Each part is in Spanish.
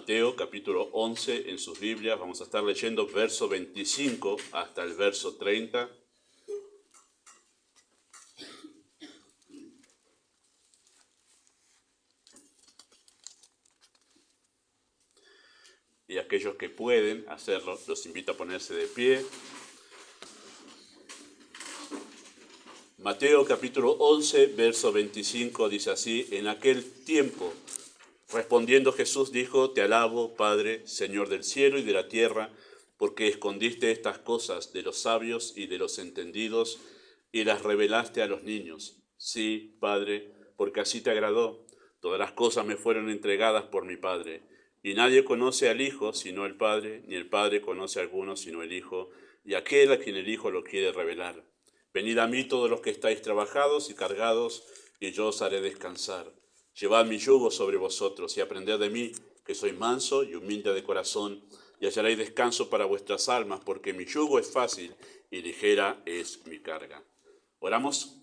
Mateo capítulo 11 en sus Biblias. Vamos a estar leyendo verso 25 hasta el verso 30. Y aquellos que pueden hacerlo, los invito a ponerse de pie. Mateo capítulo 11, verso 25 dice así: en aquel tiempo, respondiendo Jesús dijo: te alabo, Padre, Señor del cielo y de la tierra, porque escondiste estas cosas de los sabios y de los entendidos y las revelaste a los niños. Sí, Padre, porque así te agradó. Todas las cosas me fueron entregadas por mi Padre. Y nadie conoce al Hijo sino el Padre, ni el Padre conoce a alguno sino el Hijo, y aquel a quien el Hijo lo quiere revelar. Venid a mí todos los que estáis trabajados y cargados, y yo os haré descansar. Llevad mi yugo sobre vosotros y aprended de mí, que soy manso y humilde de corazón, y hallaréis descanso para vuestras almas, porque mi yugo es fácil y ligera es mi carga. Oramos.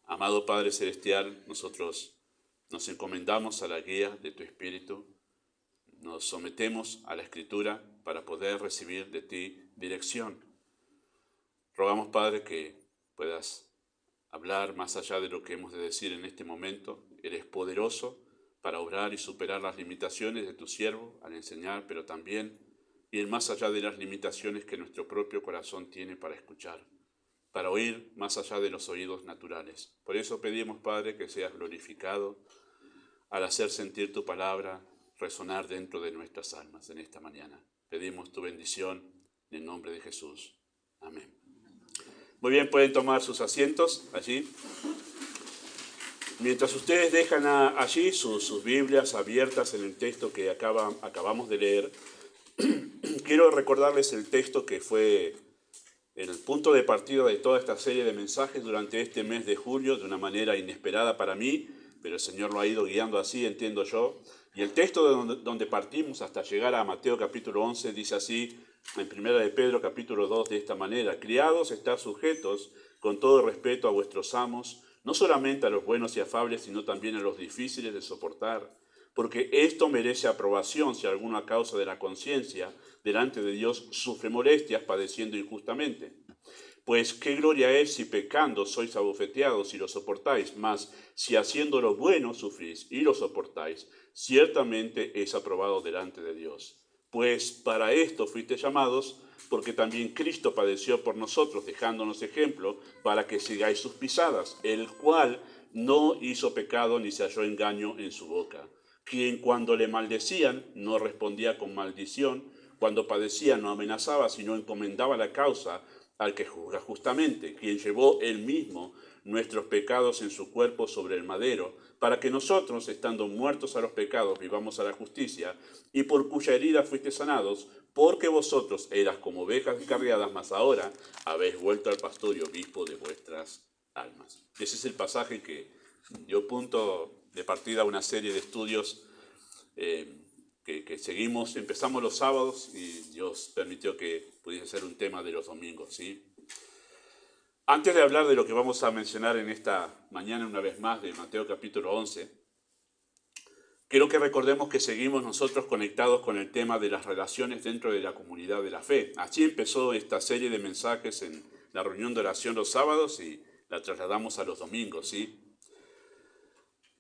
Amado Padre Celestial, nosotros nos encomendamos a la guía de tu Espíritu, nos sometemos a la Escritura para poder recibir de ti dirección. Rogamos, Padre, que puedas hablar más allá de lo que hemos de decir en este momento. Eres poderoso para obrar y superar las limitaciones de tu siervo al enseñar, pero también ir más allá de las limitaciones que nuestro propio corazón tiene para escuchar, para oír más allá de los oídos naturales. Por eso pedimos, Padre, que seas glorificado al hacer sentir tu palabra resonar dentro de nuestras almas en esta mañana. Pedimos tu bendición en el nombre de Jesús. Amén. Muy bien, pueden tomar sus asientos allí. Mientras ustedes dejan allí sus Biblias abiertas en el texto que acabamos de leer, quiero recordarles el texto que fue el punto de partida de toda esta serie de mensajes durante este mes de julio, de una manera inesperada para mí, pero el Señor lo ha ido guiando así, entiendo yo. Y el texto donde partimos hasta llegar a Mateo capítulo 11 dice así, en 1 de Pedro capítulo 2, de esta manera: criados, estad sujetos con todo respeto a vuestros amos, no solamente a los buenos y afables, sino también a los difíciles de soportar, porque esto merece aprobación si alguno a causa de la conciencia delante de Dios sufre molestias padeciendo injustamente. Pues qué gloria es si pecando sois abofeteados y lo soportáis, mas si haciendo lo bueno sufrís y lo soportáis, ciertamente es aprobado delante de Dios. Pues para esto fuisteis llamados, porque también Cristo padeció por nosotros, dejándonos ejemplo para que sigáis sus pisadas, el cual no hizo pecado ni se halló engaño en su boca, quien cuando le maldecían no respondía con maldición, cuando padecía no amenazaba, sino encomendaba la causa al que juzga justamente, quien llevó él mismo nuestros pecados en su cuerpo sobre el madero, para que nosotros, estando muertos a los pecados, vivamos a la justicia, y por cuya herida fuiste sanados, porque vosotros eras como ovejas descarriadas, mas ahora habéis vuelto al pastor y obispo de vuestras almas. Ese es el pasaje que dio punto de partida a una serie de estudios que seguimos. Empezamos los sábados y Dios permitió que pudiese ser un tema de los domingos, ¿sí? Antes de hablar de lo que vamos a mencionar en esta mañana una vez más de Mateo capítulo 11, quiero que recordemos que seguimos nosotros conectados con el tema de las relaciones dentro de la comunidad de la fe. Así empezó esta serie de mensajes en la reunión de oración los sábados y la trasladamos a los domingos, ¿sí?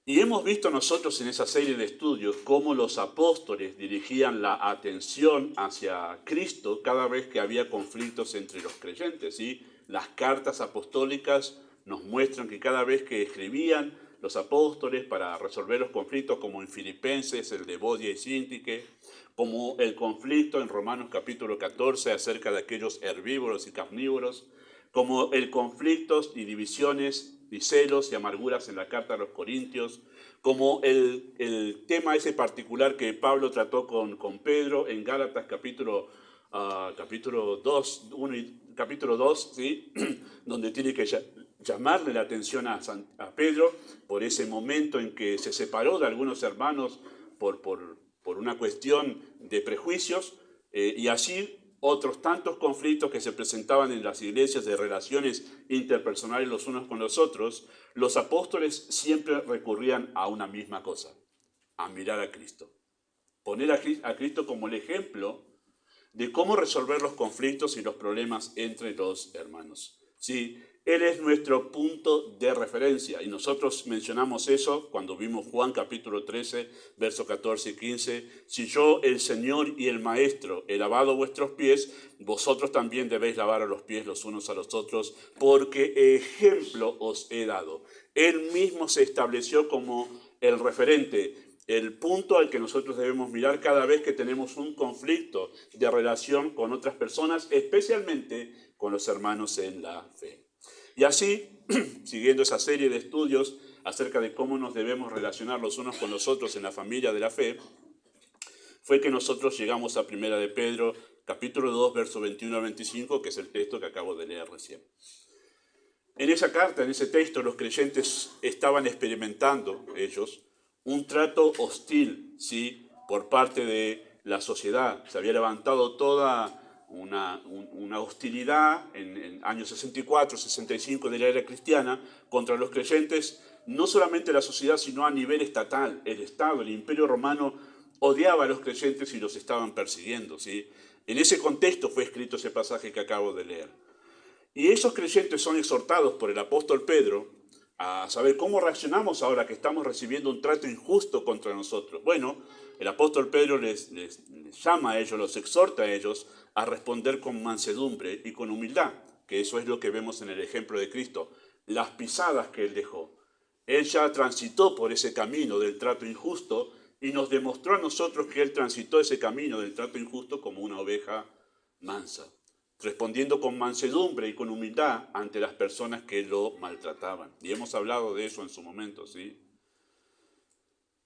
Y hemos visto nosotros en esa serie de estudios cómo los apóstoles dirigían la atención hacia Cristo cada vez que había conflictos entre los creyentes, ¿sí? Las cartas apostólicas nos muestran que cada vez que escribían los apóstoles para resolver los conflictos, como en Filipenses, el de Bodia y Síntique, como el conflicto en Romanos capítulo 14 acerca de aquellos herbívoros y carnívoros, como el conflicto y divisiones y celos y amarguras en la carta a los Corintios, como el tema ese particular que Pablo trató con Pedro en Gálatas capítulo 2, 1 y capítulo 2, ¿sí? Donde tiene que llamarle la atención a Pedro por ese momento en que se separó de algunos hermanos por una cuestión de prejuicios, y así otros tantos conflictos que se presentaban en las iglesias de relaciones interpersonales los unos con los otros. Los apóstoles siempre recurrían a una misma cosa: a mirar a Cristo. poner a Cristo como el ejemplo de cómo resolver los conflictos y los problemas entre los hermanos. Sí, Él es nuestro punto de referencia y nosotros mencionamos eso cuando vimos Juan capítulo 13, versos 14 y 15. Si yo, el Señor y el Maestro, he lavado vuestros pies, vosotros también debéis lavar a los pies los unos a los otros, porque ejemplo os he dado. Él mismo se estableció como el referente, el punto al que nosotros debemos mirar cada vez que tenemos un conflicto de relación con otras personas, especialmente con los hermanos en la fe. Y así, siguiendo esa serie de estudios acerca de cómo nos debemos relacionar los unos con los otros en la familia de la fe, fue que nosotros llegamos a 1 de Pedro, capítulo 2, verso 21 a 25, que es el texto que acabo de leer recién. En esa carta, en ese texto, los creyentes estaban experimentando, ellos, un trato hostil, ¿sí?, por parte de la sociedad. Se había levantado toda una hostilidad en años 64, 65 de la era cristiana contra los creyentes, no solamente la sociedad, sino a nivel estatal. El Estado, el Imperio Romano, odiaba a los creyentes y los estaban persiguiendo, ¿sí? En ese contexto fue escrito ese pasaje que acabo de leer. Y esos creyentes son exhortados por el apóstol Pedro a saber cómo reaccionamos ahora que estamos recibiendo un trato injusto contra nosotros. Bueno, el apóstol Pedro les llama a ellos, los exhorta a ellos a responder con mansedumbre y con humildad, que eso es lo que vemos en el ejemplo de Cristo, las pisadas que él dejó. Él ya transitó por ese camino del trato injusto y nos demostró a nosotros que él transitó ese camino del trato injusto como una oveja mansa, respondiendo con mansedumbre y con humildad ante las personas que lo maltrataban. Y hemos hablado de eso en su momento, ¿sí?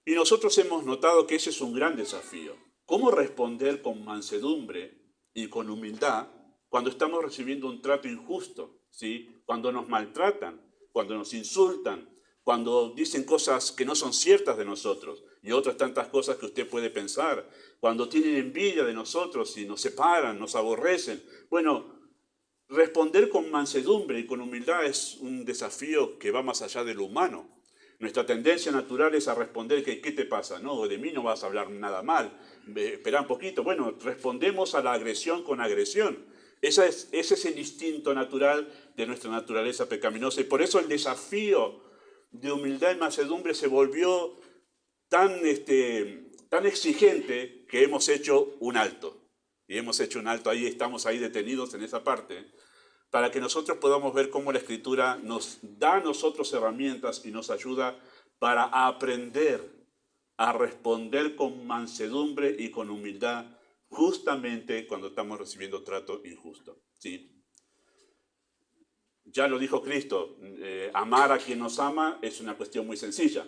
Y nosotros hemos notado que ese es un gran desafío. ¿Cómo responder con mansedumbre y con humildad cuando estamos recibiendo un trato injusto, ¿sí? Cuando nos maltratan, cuando nos insultan, cuando dicen cosas que no son ciertas de nosotros y otras tantas cosas que usted puede pensar, cuando tienen envidia de nosotros y nos separan, nos aborrecen? Bueno, responder con mansedumbre y con humildad es un desafío que va más allá de lo humano. Nuestra tendencia natural es a responder que ¿qué te pasa? No, de mí no vas a hablar nada mal. Espera un poquito. Bueno, respondemos a la agresión con agresión. Ese es el instinto natural de nuestra naturaleza pecaminosa. Y por eso el desafío de humildad y mansedumbre se volvió tan exigente que hemos hecho un alto. Y hemos hecho un alto ahí, estamos ahí detenidos en esa parte, para que nosotros podamos ver cómo la Escritura nos da a nosotros herramientas y nos ayuda para aprender a responder con mansedumbre y con humildad justamente cuando estamos recibiendo trato injusto, ¿sí? Ya lo dijo Cristo, amar a quien nos ama es una cuestión muy sencilla.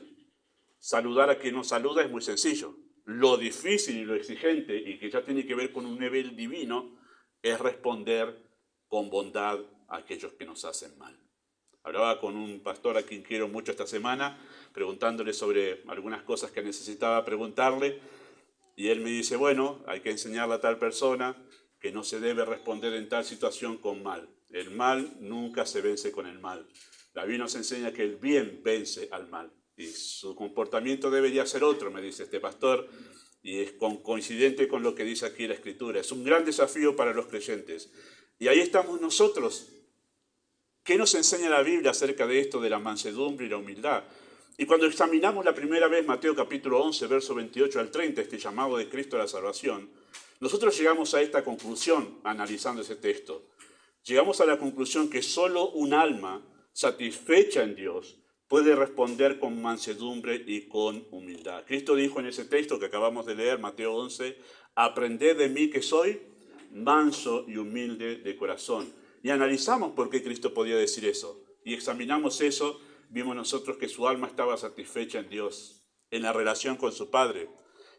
Saludar a quien nos saluda es muy sencillo. Lo difícil y lo exigente, y que ya tiene que ver con un nivel divino, es responder con bondad a aquellos que nos hacen mal. Hablaba con un pastor a quien quiero mucho esta semana, preguntándole sobre algunas cosas que necesitaba preguntarle, y él me dice, bueno, hay que enseñarle a tal persona que no se debe responder en tal situación con mal. El mal nunca se vence con el mal. La Biblia nos enseña que el bien vence al mal. Y su comportamiento debería ser otro, me dice este pastor, y es coincidente con lo que dice aquí la Escritura. Es un gran desafío para los creyentes. Y ahí estamos nosotros. ¿Qué nos enseña la Biblia acerca de esto de la mansedumbre y la humildad? Y cuando examinamos la primera vez Mateo capítulo 11, verso 28 al 30, este llamado de Cristo a la salvación, nosotros llegamos a esta conclusión analizando ese texto. Llegamos a la conclusión que solo un alma satisfecha en Dios puede responder con mansedumbre y con humildad. Cristo dijo en ese texto que acabamos de leer, Mateo 11, aprended de mí que soy manso y humilde de corazón. Y analizamos por qué Cristo podía decir eso. Y examinamos eso, vimos nosotros que su alma estaba satisfecha en Dios, en la relación con su Padre.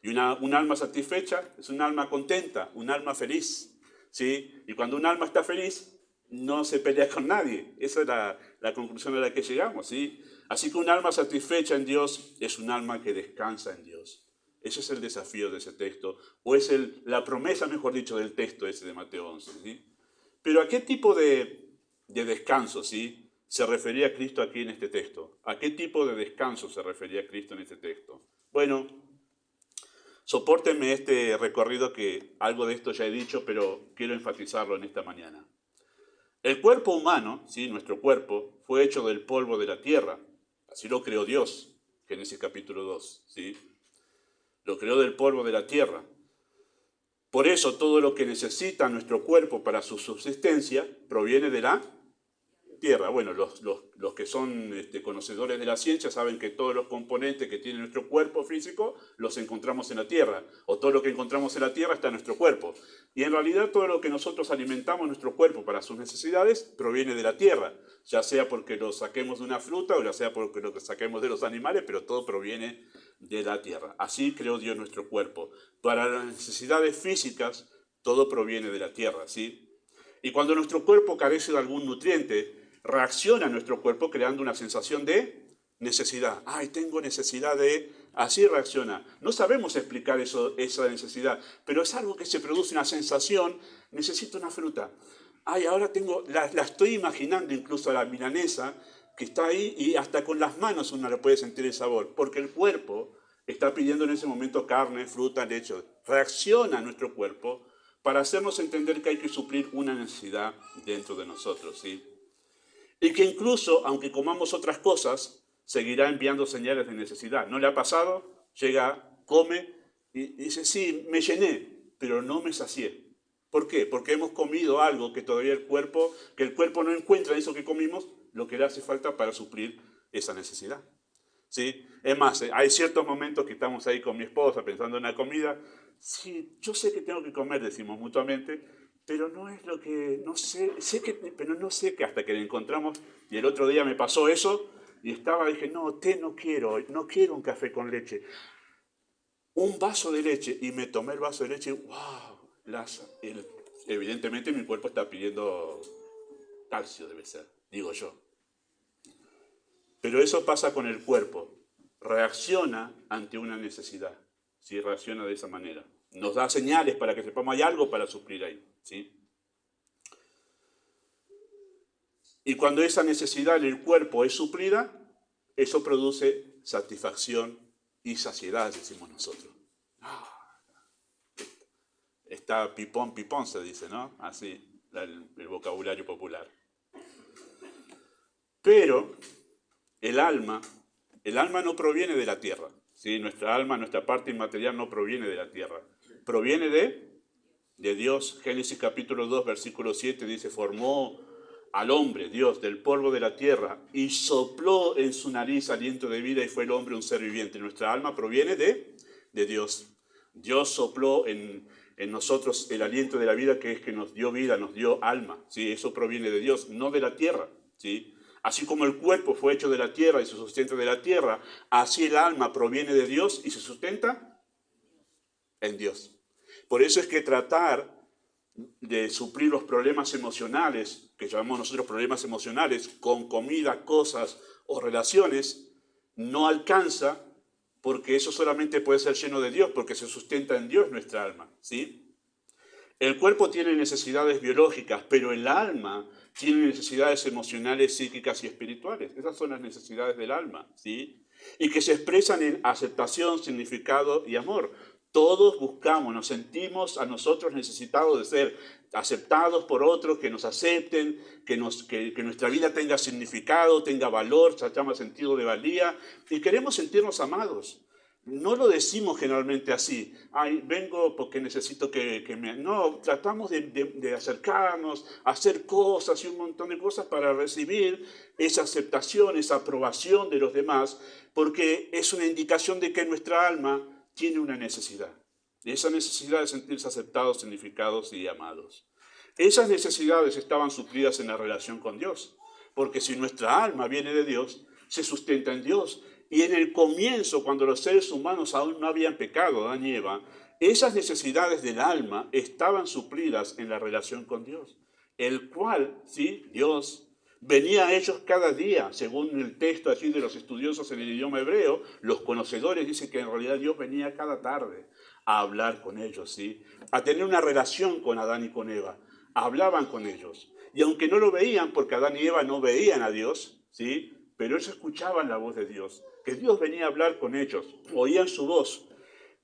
Y un alma satisfecha es un alma contenta, un alma feliz, ¿sí? Y cuando un alma está feliz, no se pelea con nadie. Esa es la conclusión a la que llegamos, ¿sí? Así que un alma satisfecha en Dios es un alma que descansa en Dios. Ese es el desafío de ese texto, o es la promesa, mejor dicho, del texto ese de Mateo 11, ¿sí? Pero ¿a qué tipo de descanso, ¿sí?, se refería Cristo aquí en este texto? ¿A qué tipo de descanso se refería Cristo en este texto? Bueno, Sopórtenme este recorrido que algo de esto ya he dicho, pero quiero enfatizarlo en esta mañana. El cuerpo humano, ¿sí? Nuestro cuerpo, fue hecho del polvo de la tierra. Así lo creó Dios, Génesis capítulo 2, ¿sí? Lo creó del polvo de la tierra. Por eso todo lo que necesita nuestro cuerpo para su subsistencia proviene de la tierra. Bueno, los que son conocedores de la ciencia saben que todos los componentes que tiene nuestro cuerpo físico los encontramos en la tierra, o todo lo que encontramos en la tierra está en nuestro cuerpo. Y en realidad todo lo que nosotros alimentamos nuestro cuerpo para sus necesidades proviene de la tierra, ya sea porque lo saquemos de una fruta o ya sea porque lo saquemos de los animales, pero todo proviene de la tierra. Así creó Dios nuestro cuerpo. Para las necesidades físicas, todo proviene de la tierra, ¿sí? Y cuando nuestro cuerpo carece de algún nutriente, reacciona nuestro cuerpo creando una sensación de necesidad. Ay, tengo necesidad de... Así reacciona. No sabemos explicar esa necesidad, pero es algo que se produce, una sensación, necesito una fruta. Ay, ahora la estoy imaginando incluso a la milanesa que está ahí y hasta con las manos uno le puede sentir el sabor, porque el cuerpo está pidiendo en ese momento carne, fruta, leche. Reacciona nuestro cuerpo para hacernos entender que hay que suplir una necesidad dentro de nosotros, ¿sí? Y que incluso, aunque comamos otras cosas, seguirá enviando señales de necesidad. ¿No le ha pasado? Llega, come y dice, sí, me llené, pero no me sacié. ¿Por qué? Porque hemos comido algo que todavía el cuerpo no encuentra en eso que comimos, lo que le hace falta para suplir esa necesidad. ¿Sí? Es más, hay ciertos momentos que estamos ahí con mi esposa pensando en la comida. Sí, yo sé que tengo que comer, decimos mutuamente, pero no es lo que, no sé, pero no sé que hasta que le encontramos, y el otro día me pasó eso, y dije, no, té no quiero un café con leche. Un vaso de leche, y me tomé el vaso de leche, wow, evidentemente mi cuerpo está pidiendo calcio, debe ser, digo yo. Pero eso pasa con el cuerpo, reacciona ante una necesidad, ¿sí? Reacciona de esa manera. Nos da señales para que sepamos hay algo para suplir ahí, ¿sí? Y cuando esa necesidad en el cuerpo es suplida, eso produce satisfacción y saciedad, decimos nosotros. Está pipón, pipón se dice, ¿no? Así, el vocabulario popular. Pero el alma no proviene de la tierra, ¿sí? Nuestra alma, nuestra parte inmaterial no proviene de la tierra. Proviene de Dios. Génesis capítulo 2, versículo 7 dice, formó al hombre, Dios, del polvo de la tierra y sopló en su nariz aliento de vida y fue el hombre un ser viviente. Nuestra alma proviene de Dios. Dios sopló en nosotros el aliento de la vida, que es que nos dio vida, nos dio alma, ¿sí? Eso proviene de Dios, no de la tierra, ¿sí? Así como el cuerpo fue hecho de la tierra y se sustenta de la tierra, así el alma proviene de Dios y se sustenta en Dios. Por eso es que tratar de suplir los problemas emocionales, que llamamos nosotros problemas emocionales, con comida, cosas o relaciones, no alcanza, porque eso solamente puede ser lleno de Dios, porque se sustenta en Dios nuestra alma, ¿sí? El cuerpo tiene necesidades biológicas, pero el alma tiene necesidades emocionales, psíquicas y espirituales. Esas son las necesidades del alma, ¿sí? Y que se expresan en aceptación, significado y amor. Todos buscamos, nos sentimos a nosotros necesitados de ser aceptados por otros, que nos acepten, que nuestra vida tenga significado, tenga valor, se llama sentido de valía, y queremos sentirnos amados. No lo decimos generalmente así, ay, vengo porque necesito que me... No, tratamos de acercarnos, hacer cosas y un montón de cosas para recibir esa aceptación, esa aprobación de los demás, porque es una indicación de que nuestra alma tiene una necesidad. Esa necesidad de sentirse aceptados, significados y amados. Esas necesidades estaban suplidas en la relación con Dios, porque si nuestra alma viene de Dios, se sustenta en Dios. Y en el comienzo, cuando los seres humanos aún no habían pecado, Adán y Eva, esas necesidades del alma estaban suplidas en la relación con Dios, el cual, sí, Dios, venía a ellos cada día, según el texto allí de los estudiosos en el idioma hebreo, los conocedores dicen que en realidad Dios venía cada tarde a hablar con ellos, ¿sí? A tener una relación con Adán y con Eva. Hablaban con ellos. Y aunque no lo veían, porque Adán y Eva no veían a Dios, ¿sí? Pero ellos escuchaban la voz de Dios, que Dios venía a hablar con ellos, oían su voz.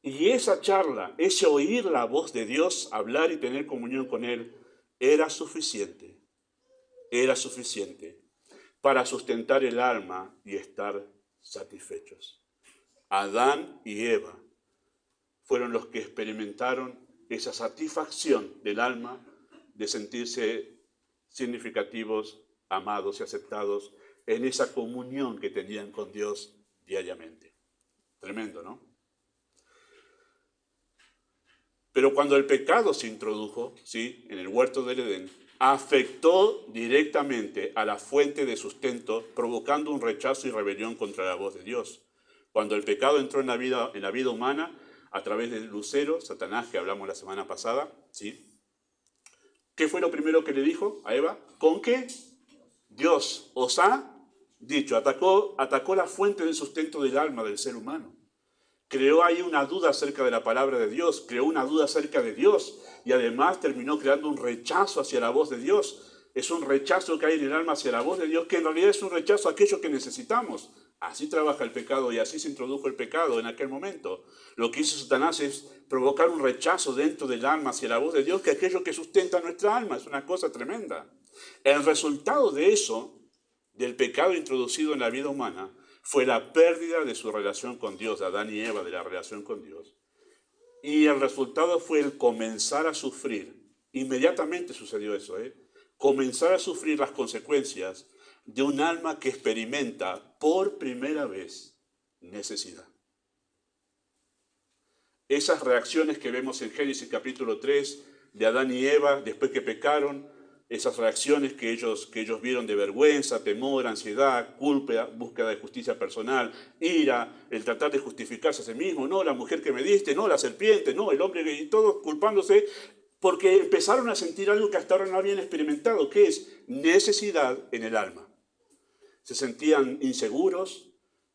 Y esa charla, ese oír la voz de Dios, hablar y tener comunión con Él, era suficiente para sustentar el alma y estar satisfechos. Adán y Eva fueron los que experimentaron esa satisfacción del alma de sentirse significativos, amados y aceptados en esa comunión que tenían con Dios diariamente. Tremendo, ¿no? Pero cuando el pecado se introdujo, ¿sí?, en el huerto del Edén, afectó directamente a la fuente de sustento, provocando un rechazo y rebelión contra la voz de Dios. Cuando el pecado entró en la vida humana, a través del lucero, Satanás, que hablamos la semana pasada, ¿sí?, ¿qué fue lo primero que le dijo a Eva? ¿Con qué? Dios os ha dicho. Atacó la fuente de sustento del alma del ser humano. Creó ahí una duda acerca de la palabra de Dios, creó una duda acerca de Dios y además terminó creando un rechazo hacia la voz de Dios. Es un rechazo que hay en el alma hacia la voz de Dios, que en realidad es un rechazo a aquello que necesitamos. Así trabaja el pecado y así se introdujo el pecado en aquel momento. Lo que hizo Satanás es provocar un rechazo dentro del alma hacia la voz de Dios, que es aquello que sustenta nuestra alma. Es una cosa tremenda. El resultado de eso, del pecado introducido en la vida humana, fue la pérdida de su relación con Dios, de Adán y Eva, de la relación con Dios. Y el resultado fue el comenzar a sufrir. Inmediatamente sucedió eso, comenzar a sufrir las consecuencias de un alma que experimenta por primera vez necesidad. Esas reacciones que vemos en Génesis capítulo 3 de Adán y Eva después que pecaron, esas reacciones que ellos vieron de vergüenza, temor, ansiedad, culpa, búsqueda de justicia personal, ira, el tratar de justificarse a sí mismo, no, la mujer que me diste, no, la serpiente, no, el hombre, y todos culpándose, porque empezaron a sentir algo que hasta ahora no habían experimentado, que es necesidad en el alma. Se sentían inseguros,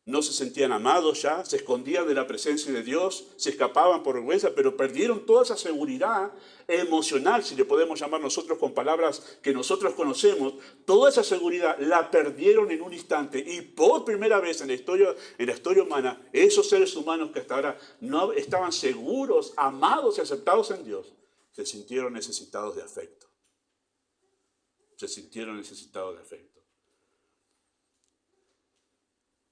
no se sentían amados ya, se escondían de la presencia de Dios, se escapaban por vergüenza, pero perdieron toda esa seguridad emocional, si le podemos llamar nosotros con palabras que nosotros conocemos. Toda esa seguridad la perdieron en un instante y por primera vez en la historia humana, esos seres humanos que hasta ahora no estaban seguros, amados y aceptados en Dios, se sintieron necesitados de afecto. Se sintieron necesitados de afecto.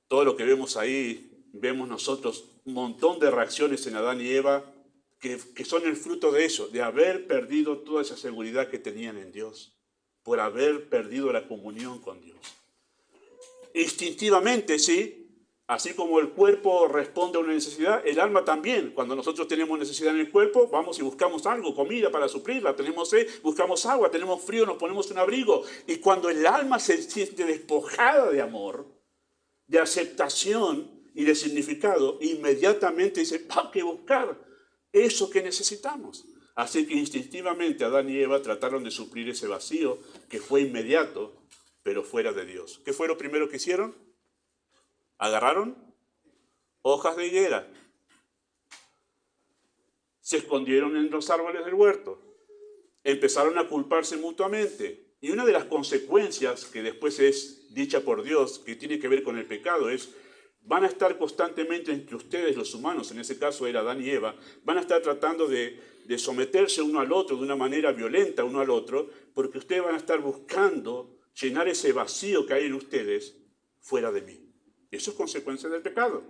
Todo lo que vemos ahí, vemos nosotros un montón de reacciones en Adán y Eva que son el fruto de eso, de haber perdido toda esa seguridad que tenían en Dios, por haber perdido la comunión con Dios. Instintivamente, sí, así como el cuerpo responde a una necesidad, el alma también. Cuando nosotros tenemos necesidad en el cuerpo, vamos y buscamos algo, comida para suplirla, tenemos sed, buscamos agua, tenemos frío, nos ponemos un abrigo. Y cuando el alma se siente despojada de amor, de aceptación y de significado, inmediatamente dice, hay que buscar eso que necesitamos. Así que instintivamente Adán y Eva trataron de suplir ese vacío que fue inmediato, pero fuera de Dios. ¿Qué fue lo primero que hicieron? Agarraron hojas de higuera, se escondieron en los árboles del huerto, empezaron a culparse mutuamente. Y una de las consecuencias que después es dicha por Dios, que tiene que ver con el pecado, es van a estar constantemente entre ustedes, los humanos, en ese caso era Adán y Eva, van a estar tratando de someterse uno al otro de una manera violenta uno al otro, porque ustedes van a estar buscando llenar ese vacío que hay en ustedes fuera de mí. Eso es consecuencia del pecado.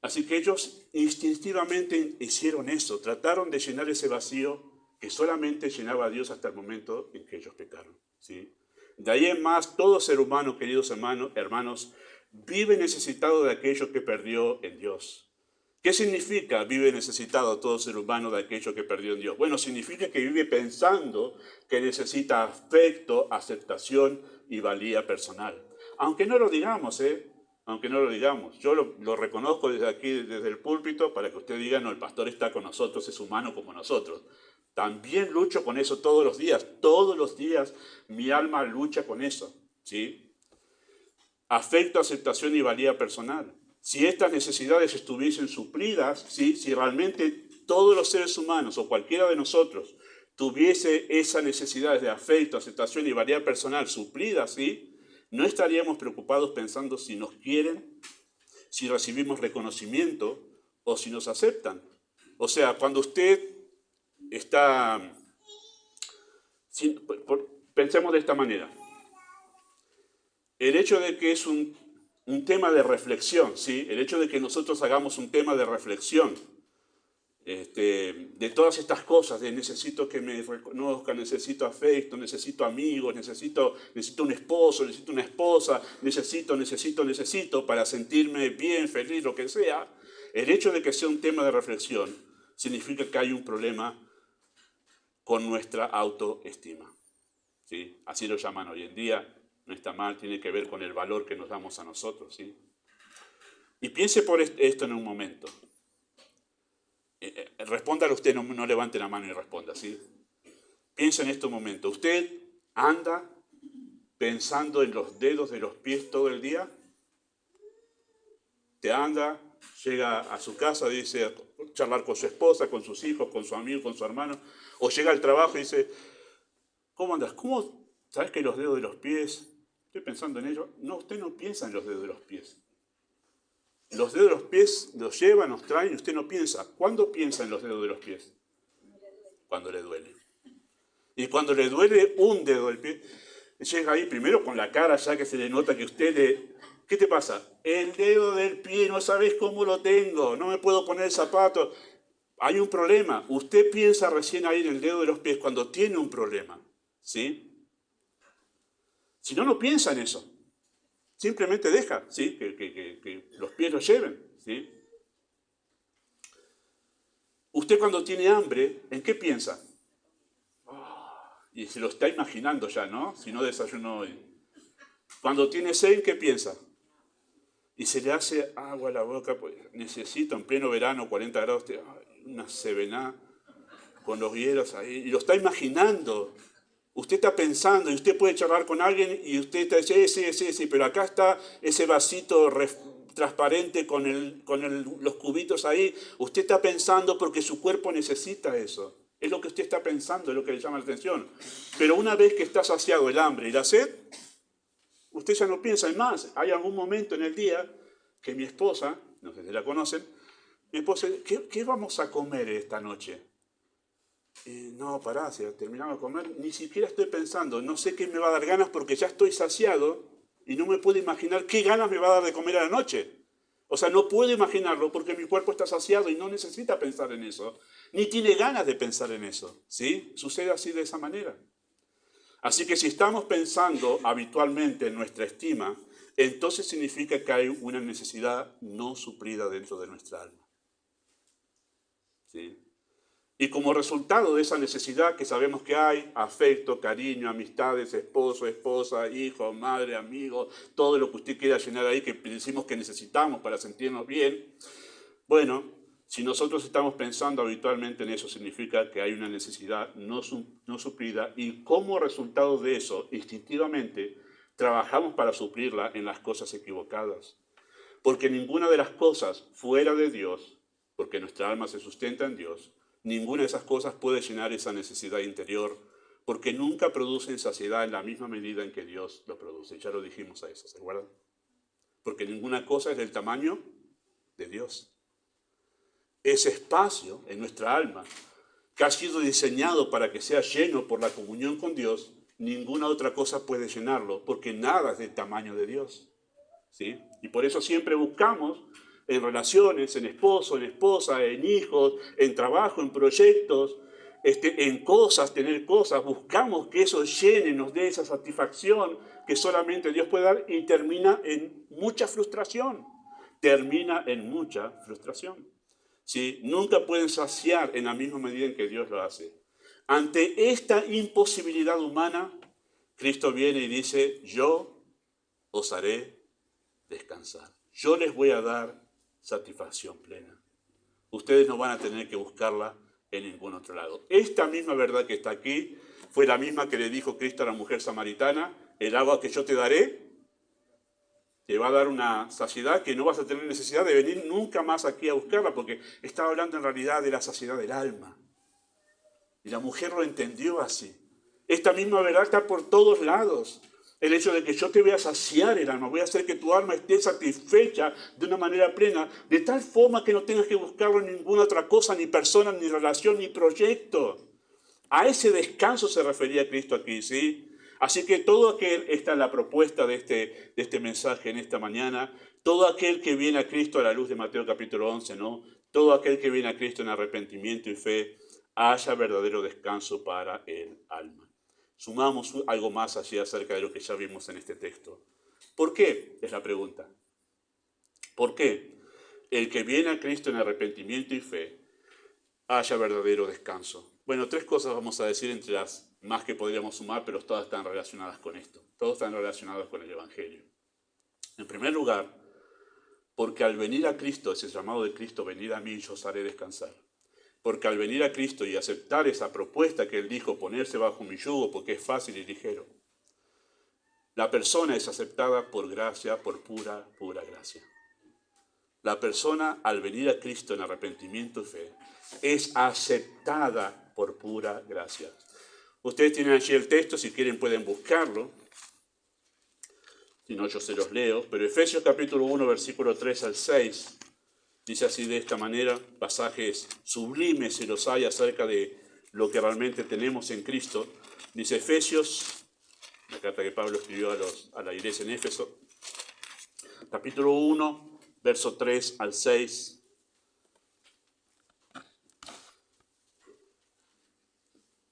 Así que ellos instintivamente hicieron eso, trataron de llenar ese vacío que solamente llenaba a Dios hasta el momento en que ellos pecaron, ¿sí? De ahí en más, todo ser humano, queridos hermanos, vive necesitado de aquello que perdió en Dios. ¿Qué significa vive necesitado todo ser humano de aquello que perdió en Dios? Bueno, significa que vive pensando que necesita afecto, aceptación y valía personal. Aunque no lo digamos, aunque no lo digamos. Yo lo reconozco desde aquí, desde el púlpito, para que usted diga, no, el pastor está con nosotros, es humano como nosotros. También lucho con eso todos los días mi alma lucha con eso, ¿sí? Afecto, aceptación y valía personal. Si estas necesidades estuviesen suplidas, ¿sí? Si realmente todos los seres humanos o cualquiera de nosotros tuviese esas necesidades de afecto, aceptación y valía personal suplidas, ¿sí? No estaríamos preocupados pensando si nos quieren, si recibimos reconocimiento o si nos aceptan. O sea, cuando usted está... pensemos de esta manera. El hecho de que es un tema de reflexión, ¿sí? El hecho de que nosotros hagamos un tema de reflexión de todas estas cosas, de necesito que me reconozcan, necesito afecto, necesito amigos, necesito un esposo, necesito una esposa, necesito para sentirme bien, feliz, lo que sea. El hecho de que sea un tema de reflexión significa que hay un problema con nuestra autoestima, ¿sí? Así lo llaman hoy en día, no está mal, tiene que ver con el valor que nos damos a nosotros, ¿sí? Y piense por esto en un momento. Respóndale usted, no levante la mano y responda, ¿sí? Piensa en este momento. ¿Usted anda pensando en los dedos de los pies todo el día? ¿Te anda, llega a su casa, dice, charlar con su esposa, con sus hijos, con su amigo, con su hermano? O llega al trabajo y dice, ¿cómo andas? ¿Sabes que los dedos de los pies? Estoy pensando en ello. No, usted no piensa en los dedos de los pies. Los dedos de los pies los llevan, nos traen y usted no piensa. ¿Cuándo piensa en los dedos de los pies? Cuando le duele. Y cuando le duele un dedo del pie, llega ahí primero con la cara ya que se le nota que usted le... ¿Qué te pasa? El dedo del pie, no sabes cómo lo tengo, no me puedo poner el zapato. Hay un problema. Usted piensa recién ahí en el dedo de los pies cuando tiene un problema, ¿sí? Si no, no piensa en eso. Simplemente deja, ¿sí? Que los pies lo lleven, ¿sí? Usted cuando tiene hambre, ¿en qué piensa? Y se lo está imaginando ya, ¿no? Si no desayunó hoy. Cuando tiene sed, ¿en qué piensa? Y se le hace agua a la boca, pues necesita en pleno verano, 40 grados, una sevená con los hielos ahí. Y lo está imaginando. Usted está pensando y usted puede charlar con alguien y usted está diciendo, sí, pero acá está ese vasito transparente con los cubitos ahí. Usted está pensando porque su cuerpo necesita eso. Es lo que usted está pensando, es lo que le llama la atención. Pero una vez que está saciado el hambre y la sed, usted ya no piensa en más. Hay algún momento en el día que mi esposa, no sé si la conocen, mi esposa, ¿qué vamos a comer esta noche? No, pará, si terminamos de comer, ni siquiera estoy pensando, no sé qué me va a dar ganas porque ya estoy saciado y no me puedo imaginar qué ganas me va a dar de comer a la noche. O sea, no puedo imaginarlo porque mi cuerpo está saciado y no necesita pensar en eso, ni tiene ganas de pensar en eso, ¿sí? Sucede así de esa manera. Así que si estamos pensando habitualmente en nuestra estima, entonces significa que hay una necesidad no suplida dentro de nuestra alma, ¿sí? Y como resultado de esa necesidad que sabemos que hay, afecto, cariño, amistades, esposo, esposa, hijo, madre, amigo, todo lo que usted quiera llenar ahí que decimos que necesitamos para sentirnos bien, bueno, si nosotros estamos pensando habitualmente en eso, significa que hay una necesidad no suplida y como resultado de eso, instintivamente, trabajamos para suplirla en las cosas equivocadas. Porque ninguna de las cosas fuera de Dios, porque nuestra alma se sustenta en Dios, ninguna de esas cosas puede llenar esa necesidad interior, porque nunca producen saciedad en la misma medida en que Dios lo produce. Ya lo dijimos a eso, ¿se acuerdan? Porque ninguna cosa es del tamaño de Dios. Ese espacio en nuestra alma, que ha sido diseñado para que sea lleno por la comunión con Dios, ninguna otra cosa puede llenarlo, porque nada es del tamaño de Dios, ¿sí? Y por eso siempre buscamos en relaciones, en esposo, en esposa, en hijos, en trabajo, en proyectos, en cosas, tener cosas, buscamos que eso llene, nos dé esa satisfacción que solamente Dios puede dar y termina en mucha frustración. Termina en mucha frustración. ¿Sí? Nunca pueden saciar en la misma medida en que Dios lo hace. Ante esta imposibilidad humana, Cristo viene y dice, yo os haré descansar. Yo les voy a dar satisfacción plena. Ustedes no van a tener que buscarla en ningún otro lado. Esta misma verdad que está aquí fue la misma que le dijo Cristo a la mujer samaritana, el agua que yo te daré te va a dar una saciedad que no vas a tener necesidad de venir nunca más aquí a buscarla, porque estaba hablando en realidad de la saciedad del alma. Y la mujer lo entendió así. Esta misma verdad está por todos lados. El hecho de que yo te voy a saciar el alma, voy a hacer que tu alma esté satisfecha de una manera plena, de tal forma que no tengas que buscarlo en ninguna otra cosa, ni persona, ni relación, ni proyecto. A ese descanso se refería Cristo aquí, ¿sí? Así que todo aquel, esta es la propuesta de este mensaje en esta mañana, todo aquel que viene a Cristo a la luz de Mateo capítulo 11, ¿no? Todo aquel que viene a Cristo en arrepentimiento y fe, haya verdadero descanso para el alma. Sumamos algo más allí acerca de lo que ya vimos en este texto. ¿Por qué? Es la pregunta. ¿Por qué? El que viene a Cristo en arrepentimiento y fe, haya verdadero descanso. Bueno, tres cosas vamos a decir entre las más que podríamos sumar, pero todas están relacionadas con esto. Todas están relacionadas con el Evangelio. En primer lugar, porque al venir a Cristo, ese llamado de Cristo, venid a mí, yo os haré descansar. Porque al venir a Cristo y aceptar esa propuesta que Él dijo, ponerse bajo mi yugo, porque es fácil y ligero, la persona es aceptada por gracia, por pura gracia. La persona, al venir a Cristo en arrepentimiento y fe, es aceptada por pura gracia. Ustedes tienen allí el texto, si quieren pueden buscarlo. Si no, yo se los leo. Pero Efesios capítulo 1, versículo 3 al 6, dice así de esta manera, pasajes sublimes si los hay acerca de lo que realmente tenemos en Cristo. Dice Efesios, la carta que Pablo escribió a la iglesia en Éfeso, capítulo 1, verso 3 al 6.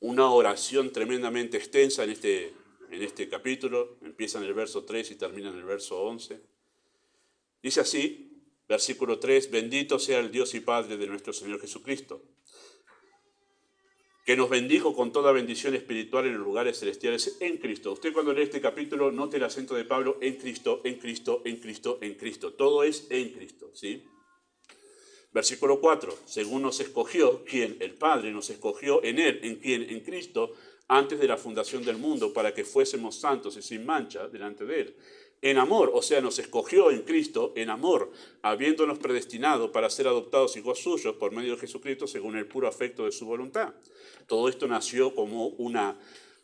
Una oración tremendamente extensa en este capítulo, empieza en el verso 3 y termina en el verso 11. Dice así, versículo 3, bendito sea el Dios y Padre de nuestro Señor Jesucristo, que nos bendijo con toda bendición espiritual en los lugares celestiales en Cristo. Usted cuando lee este capítulo, note el acento de Pablo en Cristo, en Cristo, en Cristo, en Cristo. Todo es en Cristo, ¿sí? Versículo 4, según nos escogió, ¿quién? El Padre nos escogió en Él, ¿en quién? En Cristo, antes de la fundación del mundo, para que fuésemos santos y sin mancha delante de Él. En amor, o sea, nos escogió en Cristo, en amor, habiéndonos predestinado para ser adoptados hijos suyos por medio de Jesucristo, según el puro afecto de su voluntad. Todo esto nació como una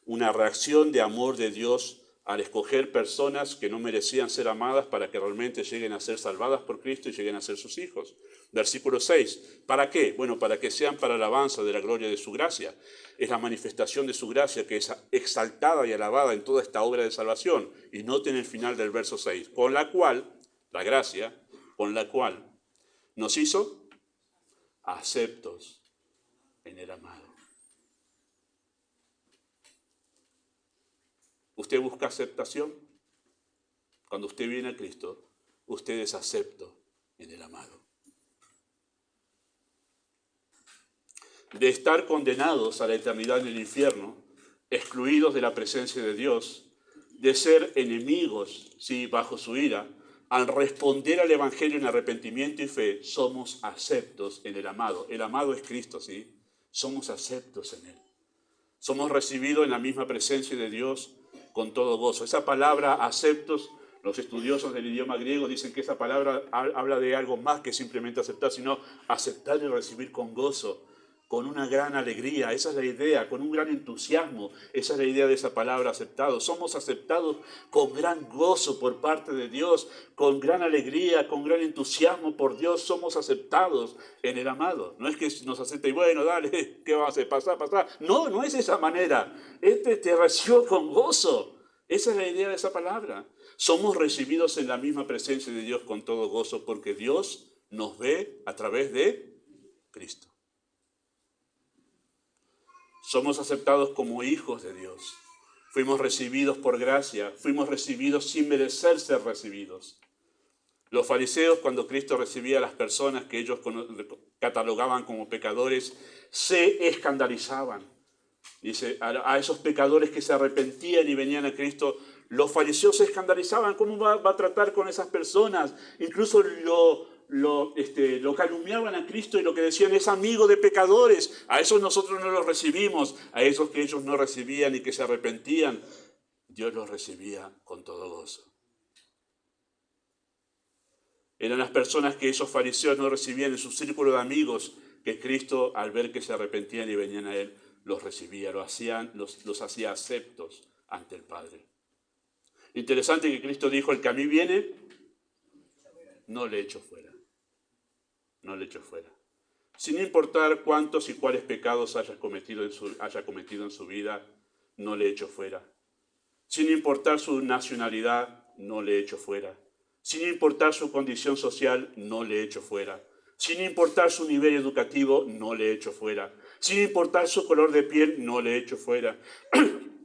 reacción de amor de Dios al escoger personas que no merecían ser amadas para que realmente lleguen a ser salvadas por Cristo y lleguen a ser sus hijos. Versículo 6. ¿Para qué? Bueno, para que sean para alabanza de la gloria de su gracia. Es la manifestación de su gracia que es exaltada y alabada en toda esta obra de salvación. Y noten el final del verso 6. Con la cual, la gracia, con la cual nos hizo aceptos en el amado. ¿Usted busca aceptación? Cuando usted viene a Cristo, usted es acepto en el amado. De estar condenados a la eternidad en el infierno, excluidos de la presencia de Dios, de ser enemigos, sí, bajo su ira, al responder al Evangelio en arrepentimiento y fe, somos aceptos en el amado. El amado es Cristo, sí, somos aceptos en Él. Somos recibidos en la misma presencia de Dios con todo gozo. Esa palabra aceptos, los estudiosos del idioma griego dicen que esa palabra habla de algo más que simplemente aceptar, sino aceptar y recibir con gozo, con una gran alegría. Esa es la idea, con un gran entusiasmo. Esa es la idea de esa palabra aceptado. Somos aceptados con gran gozo por parte de Dios, con gran alegría, con gran entusiasmo por Dios. Somos aceptados en el amado. No es que nos acepte y bueno, dale, ¿qué vamos a hacer? Pasar. No, no es esa manera. Te recibo con gozo. Esa es la idea de esa palabra. Somos recibidos en la misma presencia de Dios con todo gozo porque Dios nos ve a través de Cristo. Somos aceptados como hijos de Dios. Fuimos recibidos por gracia, fuimos recibidos sin merecer ser recibidos. Los fariseos, cuando Cristo recibía a las personas que ellos catalogaban como pecadores, se escandalizaban. Dice, a esos pecadores que se arrepentían y venían a Cristo, los fariseos se escandalizaban. ¿Cómo va a tratar con esas personas? Incluso lo calumniaban a Cristo y lo que decían es amigo de pecadores. A esos nosotros no los recibimos. A esos que ellos no recibían y que se arrepentían, Dios los recibía con todo gozo. Eran las personas que esos fariseos no recibían en su círculo de amigos, que Cristo, al ver que se arrepentían y venían a Él, los recibía, los hacía aceptos ante el Padre. Interesante que Cristo dijo, el que a mí viene, no le echo fuera. No le echo fuera. Sin importar cuántos y cuáles pecados haya cometido en su vida, no le echo fuera. Sin importar su nacionalidad, no le echo fuera. Sin importar su condición social, no le echo fuera. Sin importar su nivel educativo, no le echo fuera. Sin importar su color de piel, no le echo fuera.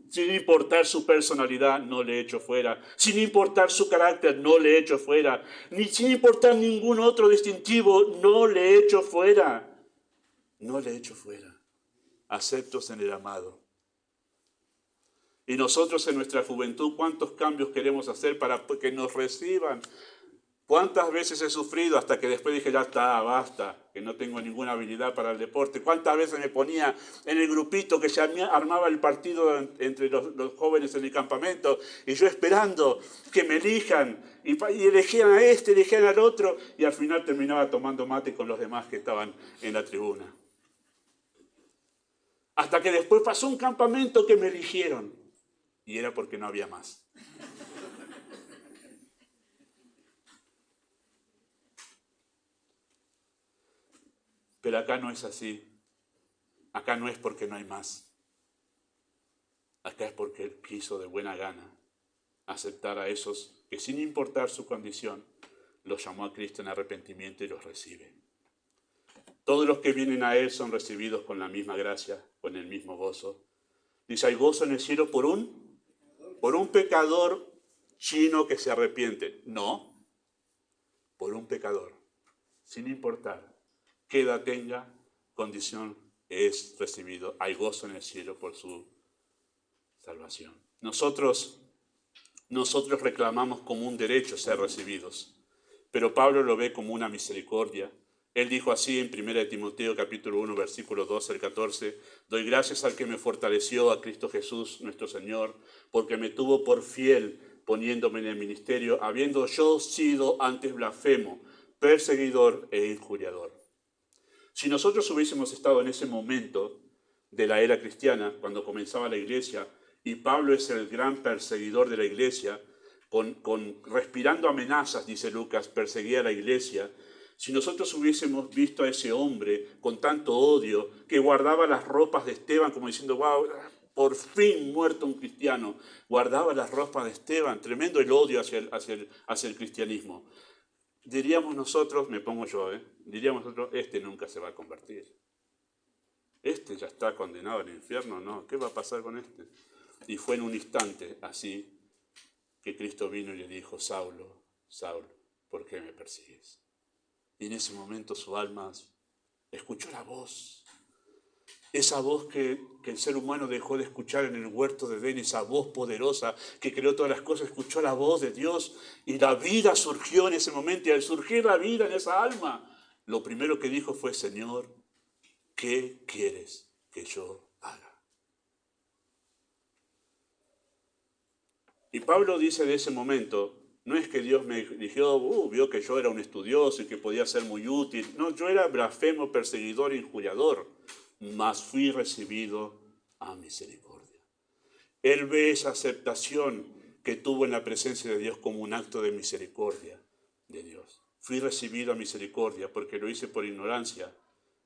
Sin importar su personalidad, no le echo fuera. Sin importar su carácter, no le echo fuera. Ni sin importar ningún otro distintivo, no le echo fuera. No le echo fuera. Aceptos en el amado. Y nosotros en nuestra juventud, ¿cuántos cambios queremos hacer para que nos reciban? ¿Cuántas veces he sufrido hasta que después dije, ya está, basta, que no tengo ninguna habilidad para el deporte? ¿Cuántas veces me ponía en el grupito que se armaba el partido entre los jóvenes en el campamento y yo esperando que me elijan y elegían a este, elegían al otro y al final terminaba tomando mate con los demás que estaban en la tribuna? Hasta que después pasó un campamento que me eligieron y era porque no había más. Pero acá no es así. Acá no es porque no hay más. Acá es porque Él quiso de buena gana aceptar a esos que sin importar su condición, los llamó a Cristo en arrepentimiento y los recibe. Todos los que vienen a Él son recibidos con la misma gracia, con el mismo gozo. Dice, hay gozo en el cielo por un pecador chino que se arrepiente. No, por un pecador, sin importar qué edad tenga, condición, es recibido. Hay gozo en el cielo por su salvación. Nosotros reclamamos como un derecho ser recibidos, pero Pablo lo ve como una misericordia. Él dijo así en 1 Timoteo capítulo 1, versículo 12 al 14, doy gracias al que me fortaleció, a Cristo Jesús nuestro Señor, porque me tuvo por fiel poniéndome en el ministerio, habiendo yo sido antes blasfemo, perseguidor e injuriador. Si nosotros hubiésemos estado en ese momento de la era cristiana, cuando comenzaba la iglesia, y Pablo es el gran perseguidor de la iglesia, respirando amenazas, dice Lucas, perseguía a la iglesia. Si nosotros hubiésemos visto a ese hombre con tanto odio, que guardaba las ropas de Esteban como diciendo, wow, por fin muerto un cristiano, guardaba las ropas de Esteban, tremendo el odio hacia el cristianismo. Diríamos nosotros, me pongo yo, diríamos nosotros, este nunca se va a convertir. Este ya está condenado al infierno, ¿no? ¿Qué va a pasar con este? Y fue en un instante así que Cristo vino y le dijo, Saulo, Saulo, ¿por qué me persigues? Y en ese momento su alma escuchó la voz. Esa voz que el ser humano dejó de escuchar en el huerto de Edén, esa voz poderosa que creó todas las cosas, escuchó la voz de Dios y la vida surgió en ese momento. Y al surgir la vida en esa alma, lo primero que dijo fue, Señor, ¿qué quieres que yo haga? Y Pablo dice de ese momento, no es que Dios me eligió, vio que yo era un estudioso y que podía ser muy útil. No, yo era blasfemo, perseguidor, injuriador, mas fui recibido a misericordia. Él ve esa aceptación que tuvo en la presencia de Dios como un acto de misericordia de Dios. Fui recibido a misericordia porque lo hice por ignorancia,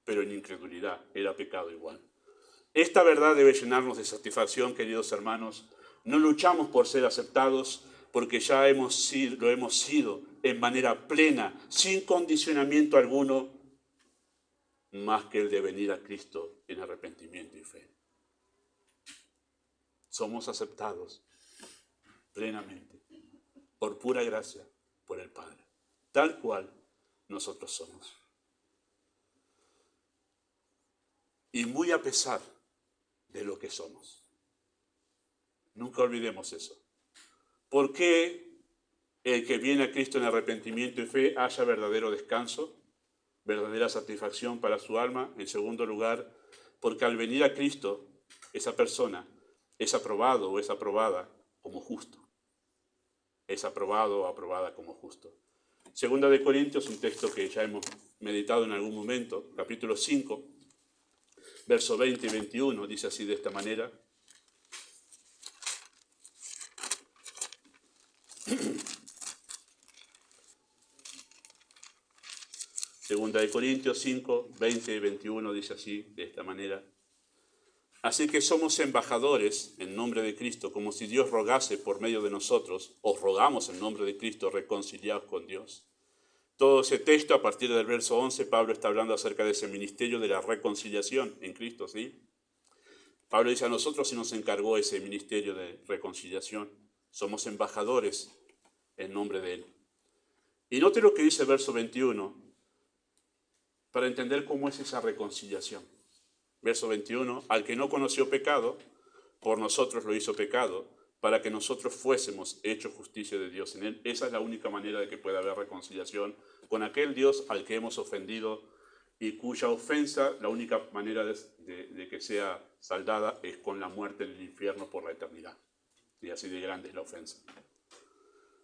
pero en incredulidad, era pecado igual. Esta verdad debe llenarnos de satisfacción, queridos hermanos. No luchamos por ser aceptados porque ya lo hemos sido en manera plena, sin condicionamiento alguno, más que el de venir a Cristo en arrepentimiento y fe. Somos aceptados plenamente, por pura gracia, por el Padre, tal cual nosotros somos. Y muy a pesar de lo que somos. Nunca olvidemos eso. ¿Por qué el que viene a Cristo en arrepentimiento y fe haya verdadero descanso, verdadera satisfacción para su alma? En segundo lugar, porque al venir a Cristo, esa persona es aprobado o es aprobada como justo. Es aprobado o aprobada como justo. Segunda de Corintios, un texto que ya hemos meditado en algún momento, capítulo 5, verso 20 y 21, dice así de esta manera. Segunda de Corintios 5, 20 y 21 dice así, de esta manera. Así que somos embajadores en nombre de Cristo, como si Dios rogase por medio de nosotros, os rogamos en nombre de Cristo, reconciliados con Dios. Todo ese texto, a partir del verso 11, Pablo está hablando acerca de ese ministerio de la reconciliación en Cristo, ¿sí? Pablo dice, a nosotros se nos encargó ese ministerio de reconciliación. Somos embajadores en nombre de Él. Y note lo que dice el verso 21, para entender cómo es esa reconciliación. Verso 21, al que no conoció pecado, por nosotros lo hizo pecado, para que nosotros fuésemos hechos justicia de Dios en Él. Esa es la única manera de que pueda haber reconciliación con aquel Dios al que hemos ofendido y cuya ofensa, la única manera de que sea saldada es con la muerte en el infierno por la eternidad. Y así de grande es la ofensa.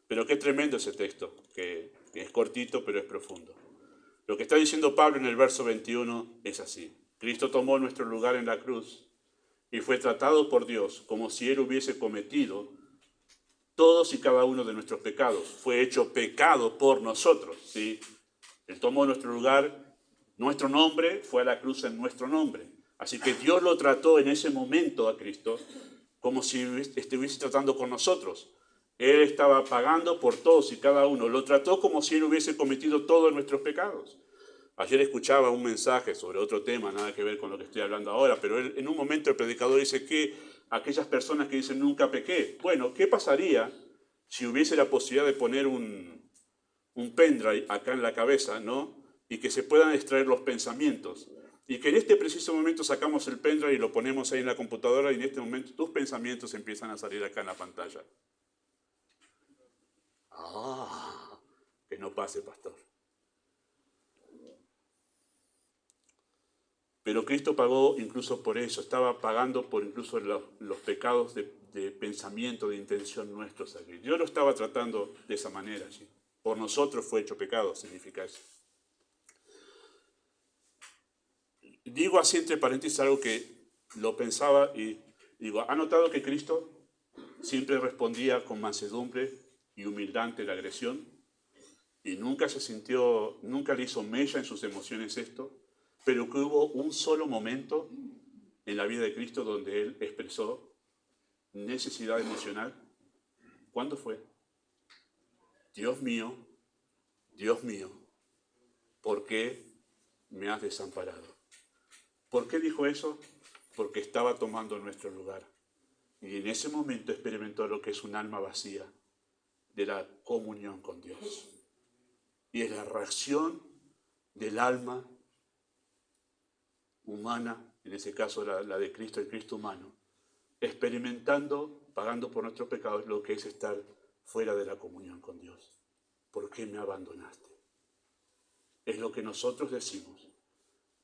Pero qué tremendo ese texto, que es cortito pero es profundo. Lo que está diciendo Pablo en el verso 21 es así. Cristo tomó nuestro lugar en la cruz y fue tratado por Dios como si Él hubiese cometido todos y cada uno de nuestros pecados. Fue hecho pecado por nosotros, ¿sí? Él tomó nuestro lugar, nuestro nombre, fue a la cruz en nuestro nombre. Así que Dios lo trató en ese momento a Cristo como si estuviese tratando con nosotros. Él estaba pagando por todos y cada uno. Lo trató como si Él hubiese cometido todos nuestros pecados. Ayer escuchaba un mensaje sobre otro tema, nada que ver con lo que estoy hablando ahora, pero en un momento el predicador dice que aquellas personas que dicen nunca pequé, bueno, ¿qué pasaría si hubiese la posibilidad de poner un pendrive acá en la cabeza, ¿no? Y que se puedan extraer los pensamientos. Y que en este preciso momento sacamos el pendrive y lo ponemos ahí en la computadora y en este momento tus pensamientos empiezan a salir acá en la pantalla. Ah, que no pase, pastor. Pero Cristo pagó incluso por eso, estaba pagando por incluso los pecados de pensamiento, de intención nuestros aquí. Dios lo estaba tratando de esa manera, ¿sí? Por nosotros fue hecho pecado, significa eso. Digo así entre paréntesis algo que lo pensaba y digo, ¿ha notado que Cristo siempre respondía con mansedumbre y humildad ante la agresión? Y nunca se sintió, nunca le hizo mella en sus emociones esto, pero que hubo un solo momento en la vida de Cristo donde Él expresó necesidad emocional. ¿Cuándo fue? Dios mío, ¿por qué me has desamparado? ¿Por qué dijo eso? Porque estaba tomando nuestro lugar. Y en ese momento experimentó lo que es un alma vacía de la comunión con Dios. Y es la reacción del alma humana, en ese caso la de Cristo, el Cristo humano, experimentando, pagando por nuestros pecados, lo que es estar fuera de la comunión con Dios. ¿Por qué me abandonaste? Es lo que nosotros decimos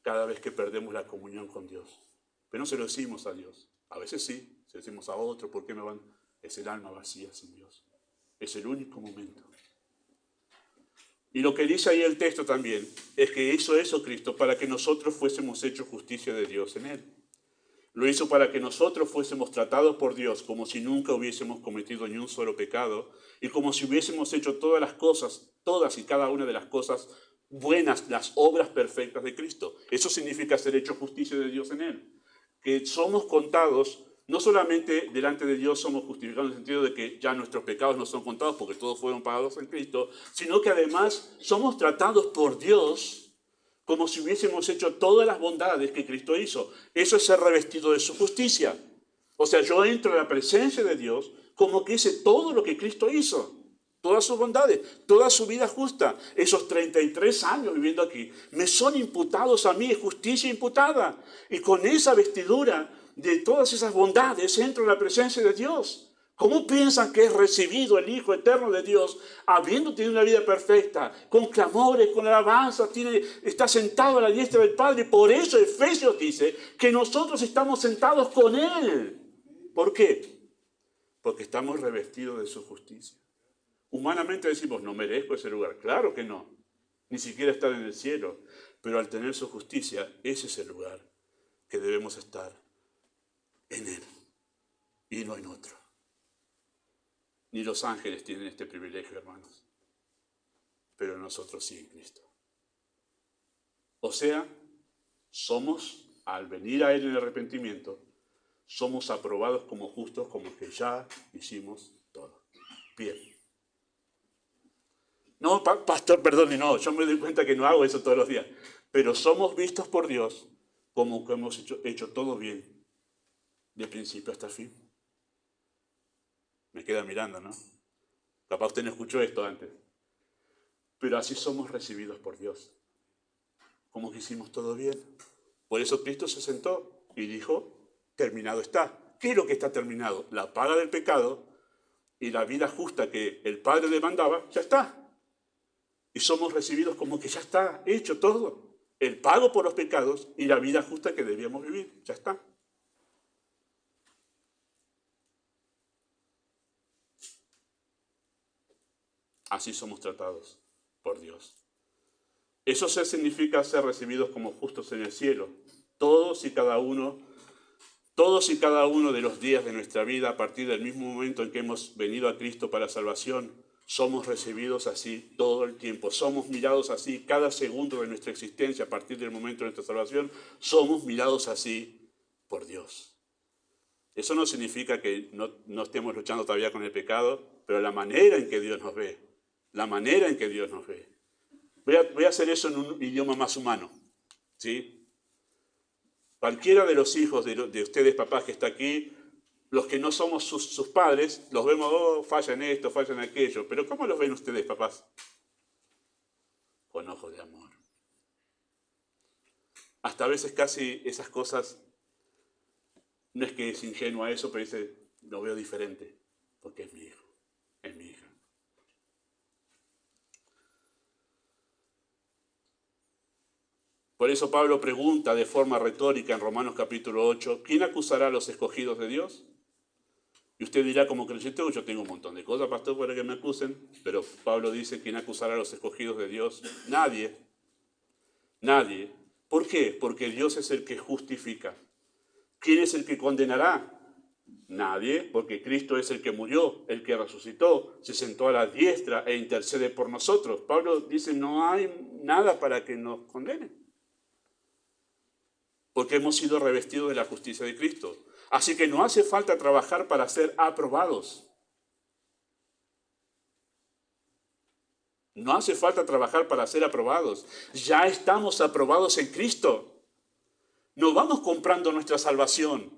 cada vez que perdemos la comunión con Dios. Pero no se lo decimos a Dios. A veces sí, se lo decimos a otro, ¿por qué me van? Es el alma vacía sin Dios. Es el único momento. Y lo que dice ahí el texto también es que hizo eso Cristo para que nosotros fuésemos hechos justicia de Dios en Él. Lo hizo para que nosotros fuésemos tratados por Dios como si nunca hubiésemos cometido ni un solo pecado y como si hubiésemos hecho todas las cosas, todas y cada una de las cosas buenas, las obras perfectas de Cristo. Eso significa ser hechos justicia de Dios en Él. Que somos contados, no solamente delante de Dios somos justificados en el sentido de que ya nuestros pecados no son contados porque todos fueron pagados en Cristo, sino que además somos tratados por Dios como si hubiésemos hecho todas las bondades que Cristo hizo. Eso es ser revestido de su justicia. O sea, yo entro a la presencia de Dios como que hice todo lo que Cristo hizo. Todas sus bondades, toda su vida justa. Esos 33 años viviendo aquí me son imputados a mí, es justicia imputada. Y con esa vestidura de todas esas bondades entro a la presencia de Dios. ¿Cómo piensan que es recibido el Hijo eterno de Dios, habiendo tenido una vida perfecta, con clamores, con alabanzas, está sentado a la diestra del Padre? Por eso Efesios dice que nosotros estamos sentados con Él. ¿Por qué? Porque estamos revestidos de su justicia. Humanamente decimos, no merezco ese lugar. Claro que no. Ni siquiera estar en el cielo. Pero al tener su justicia, ese es el lugar que debemos estar en Él y no en otro. Ni los ángeles tienen este privilegio, hermanos. Pero nosotros sí en Cristo. O sea, al venir a Él en el arrepentimiento, somos aprobados como justos, como que ya hicimos todo. Bien. No, pastor, perdone, no, yo me doy cuenta que no hago eso todos los días. Pero somos vistos por Dios como que hemos hecho todo bien, de principio hasta fin. Me queda mirando, ¿no? Capaz usted no escuchó esto antes. Pero así somos recibidos por Dios. Como que hicimos todo bien. Por eso Cristo se sentó y dijo, terminado está. ¿Qué es lo que está terminado? La paga del pecado y la vida justa que el Padre demandaba, ya está. Y somos recibidos como que ya está hecho todo. El pago por los pecados y la vida justa que debíamos vivir, ya está. Así somos tratados por Dios. Eso significa ser recibidos como justos en el cielo. Todos y cada uno de los días de nuestra vida, a partir del mismo momento en que hemos venido a Cristo para salvación, somos recibidos así todo el tiempo. Somos mirados así cada segundo de nuestra existencia, a partir del momento de nuestra salvación, somos mirados así por Dios. Eso no significa que no estemos luchando todavía con el pecado, pero la manera en que Dios nos ve, Voy a hacer eso en un idioma más humano, ¿sí? Cualquiera de los hijos de ustedes, papás, que está aquí, los que no somos sus padres, los vemos, fallan esto, fallan aquello. Pero ¿cómo los ven ustedes, papás? Con ojos de amor. Hasta a veces casi esas cosas, no es que es ingenuo a eso, pero dice, lo veo diferente, porque es mi hijo, es mi hija. Por eso Pablo pregunta de forma retórica en Romanos capítulo 8, ¿quién acusará a los escogidos de Dios? Y usted dirá como creyente, yo tengo un montón de cosas, pastor, para que me acusen, pero Pablo dice, ¿quién acusará a los escogidos de Dios? Nadie. Nadie. ¿Por qué? Porque Dios es el que justifica. ¿Quién es el que condenará? Nadie, porque Cristo es el que murió, el que resucitó, se sentó a la diestra e intercede por nosotros. Pablo dice, no hay nada para que nos condenen, porque hemos sido revestidos de la justicia de Cristo. Así que no hace falta trabajar para ser aprobados. No hace falta trabajar para ser aprobados. Ya estamos aprobados en Cristo. No vamos comprando nuestra salvación.